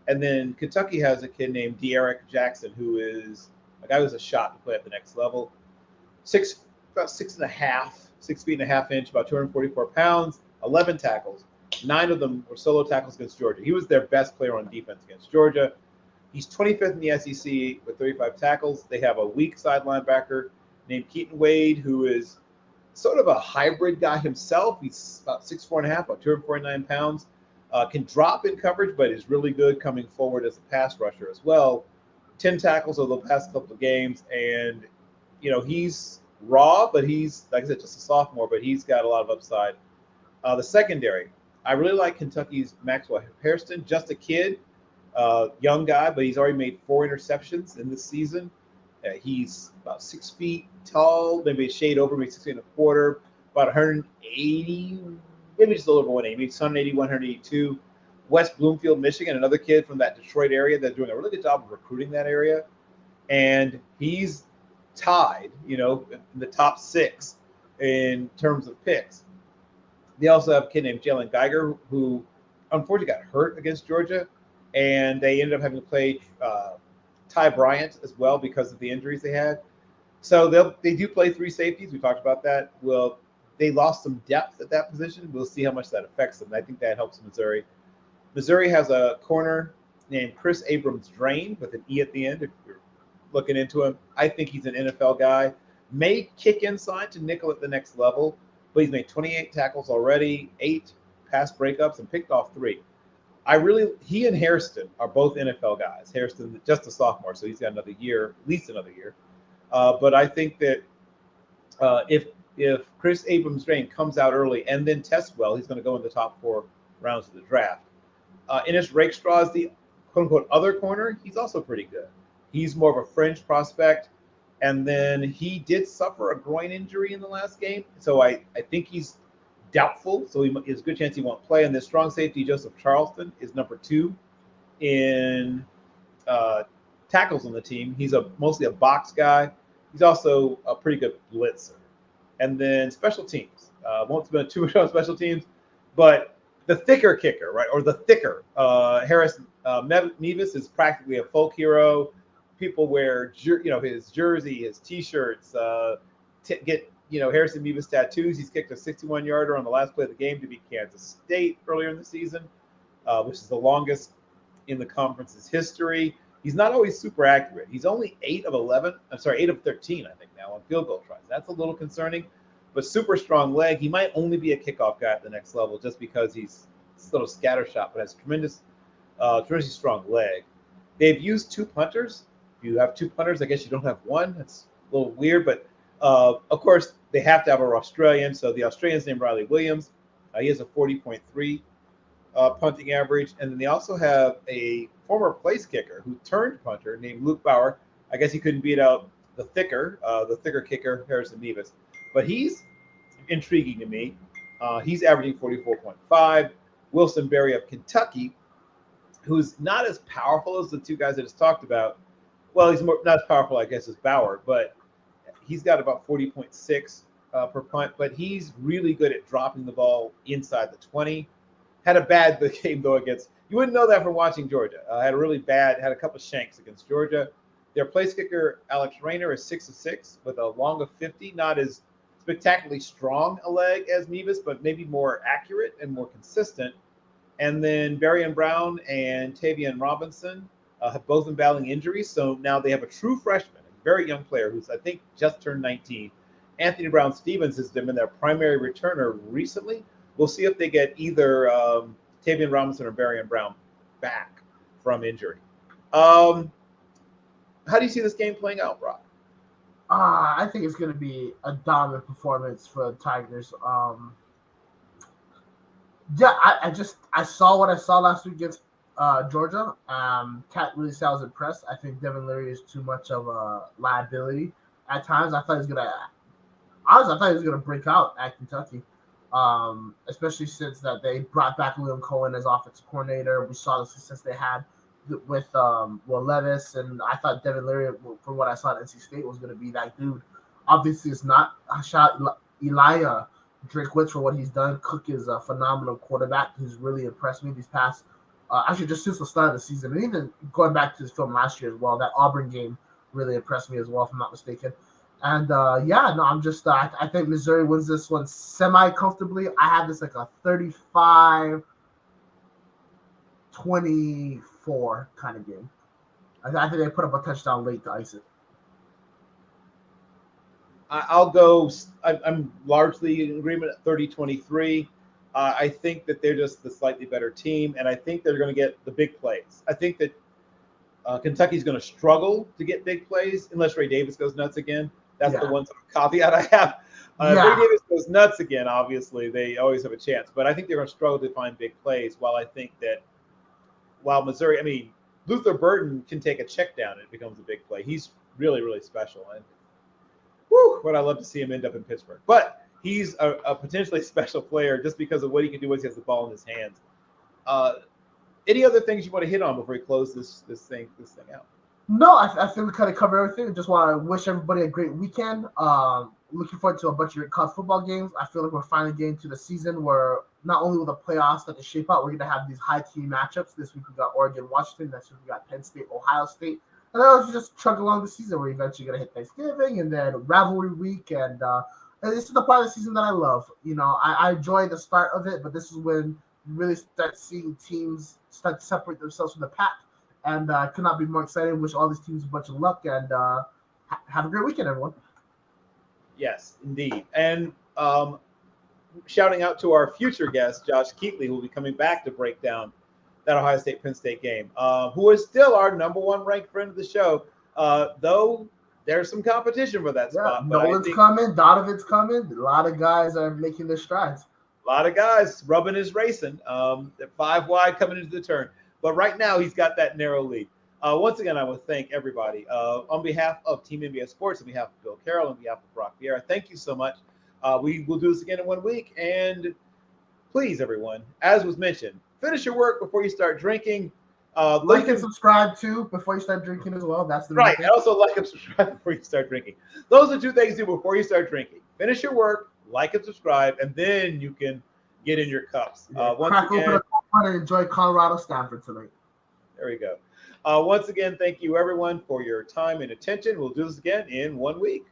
And then Kentucky has a kid named De'Eric Jackson, who is a guy who's a shot to play at the next level. About 6 feet and a half inch, about 244 pounds, 11 tackles. 9 of them were solo tackles against Georgia. He was their best player on defense against Georgia. He's 25th in the SEC with 35 tackles. They have a weak side linebacker named Keaton Wade, who is sort of a hybrid guy himself. He's about 6'4" about 249 pounds. Can drop in coverage, but is really good coming forward as a pass rusher as well. 10 tackles over the past couple of games, and he's raw, but he's, like I said, just a sophomore, but he's got a lot of upside. The secondary, I really like Kentucky's Maxwell Hairston, just a kid, young guy, but he's already made 4 interceptions in this season. He's about 6 feet tall, maybe a shade over, maybe 6 feet and a quarter, about 180, maybe just a little over 180, maybe 180, 182. West Bloomfield, Michigan, another kid from that Detroit area that's doing a really good job of recruiting that area. And he's tied, in the top 6 in terms of picks. They also have a kid named Jalen Geiger, who unfortunately got hurt against Georgia, and they ended up having to play Ty Bryant as well because of the injuries they had. So they do play 3 safeties. We talked about that. Well, they lost some depth at that position. We'll see how much that affects them. I think that helps Missouri. Missouri has a corner named Chris Abrams-Drain with an E at the end. If you're looking into him, I think he's an NFL guy. May kick inside to nickel at the next level, but he's made 28 tackles already, 8 pass breakups, and picked off 3. He and Hairston are both NFL guys. Hairston, just a sophomore, so he's got another year, at least another year. But I think that if Chris Abrams-Drain comes out early and then tests well, he's going to go in the top 4 rounds of the draft. Ennis Rakestraw is the quote-unquote other corner. He's also pretty good. He's more of a fringe prospect. And then he did suffer a groin injury in the last game. So I think he's doubtful. So there's a good chance he won't play. And the strong safety, Joseph Charleston, is number 2 in tackles on the team. He's mostly a box guy. He's also a pretty good blitzer. And then special teams. Won't spend too much on special teams, but the thicker kicker, right, or the thicker Harris Mevis is practically a folk hero. People wear his jersey, his T-shirts, get Harrison Mevis tattoos. He's kicked a 61-yarder on the last play of the game to beat Kansas State earlier in the season, which is the longest in the conference's history. He's not always super accurate. He's only 8 of 13, I think now on field goal tries. That's a little concerning, but super strong leg. He might only be a kickoff guy at the next level just because he's a little scattershot, but has tremendously strong leg. They've used 2 punters. If you have 2 punters, I guess you don't have 1. That's a little weird, but of course they have to have an Australian. So the Australian's named Riley Williams. He has a 40.3 punting average, and then they also have a former place kicker who turned punter named Luke Bauer. I guess he couldn't beat out the thicker kicker Harrison Mevis, but he's intriguing to me. He's averaging 44.5. Wilson Berry of Kentucky, who's not as powerful as the 2 guys I just talked about. Well, he's not as powerful, I guess, as Bauer, but he's got about 40.6 per punt. But he's really good at dropping the ball inside the 20. Had a bad game, though, against – you wouldn't know that from watching Georgia. Had a couple of shanks against Georgia. Their place kicker, Alex Rayner, is 6 of 6 with a long of 50. Not as spectacularly strong a leg as Mevis, but maybe more accurate and more consistent. And then Berrien Brown and Tavian Robinson have both been battling injuries. So now they have a true freshman, a very young player who's, I think, just turned 19. Anthony Brown-Stevens has been their primary returner recently. We'll see if they get either Tavian Robinson or Berrien Brown back from injury. How do you see this game playing out, Brock? I think it's going to be a dominant performance for the Tigers. I saw what I saw last week against Georgia. Can't really say I was impressed. I think Devin Leary is too much of a liability at times. I thought he was gonna break out at Kentucky, especially since that they brought back Liam Cohen as offensive coordinator. We saw the success they had with Will Levis, and I thought Devin Leary, from what I saw at NC State, was going to be that dude. Obviously, it's not. I shot Elijah Drakewitz for what he's done. Cook is a phenomenal quarterback. He's really impressed me these past, actually just since the start of the season, and even going back to his film last year as well. That Auburn game really impressed me as well, if I'm not mistaken. And I think Missouri wins this one semi-comfortably. I have this like a 35-24 kind of game. I think they put up a touchdown late to ice it. I'll go. I'm largely in agreement at 30-23. I think that they're just the slightly better team, and I think they're going to get the big plays. I think that Kentucky's going to struggle to get big plays unless Ray Davis goes nuts again. That's the one sort of caveat I have. If Ray Davis goes nuts again, obviously they always have a chance. But I think they're going to struggle to find big plays. While Missouri, I mean, Luther Burton can take a check down and it becomes a big play. He's really, really special. And would I love to see him end up in Pittsburgh. But he's a potentially special player just because of what he can do once he has the ball in his hands. Any other things you want to hit on before we close this thing out? No, I think we kind of covered everything. I just want to wish everybody a great weekend. Looking forward to a bunch of college football games. I feel like we're finally getting to the season where not only will the playoffs start to shape out, we're going to have these high key matchups. This week we got Oregon, Washington. Next week we got Penn State, Ohio State. And then we'll just chug along the season. We're eventually going to hit Thanksgiving and then rivalry week. And this is the part of the season that I love. You know, I enjoy the start of it, but this is when you really start seeing teams start to separate themselves from the pack. And could not be more excited. Wish all these teams a bunch of luck and have a great weekend, everyone. Yes, indeed. And shouting out to our future guest, Josh Keatley, who will be coming back to break down that Ohio State-Penn State game, who is still our number one ranked friend of the show, though there's some competition for that spot. Nolan's coming, Donovan's coming. A lot of guys are making their strides. A lot of guys rubbing his racing. They're 5 wide coming into the turn. But right now, he's got that narrow lead. Once again, I want to thank everybody. On behalf of Team NBA Sports, on behalf of Bill Carroll, on behalf of Brock Vierra, thank you so much. We will do this again in 1 week. And please, everyone, as was mentioned, finish your work before you start drinking. Like and subscribe, too, before you start drinking as well. That's the right. And also like and subscribe before you start drinking. Those are 2 things to do before you start drinking. Finish your work, like and subscribe, and then you can get in your cups. Crack open a cup and enjoy Colorado Stanford tonight. There we go. Once again, thank you, everyone, for your time and attention. We'll do this again in 1 week.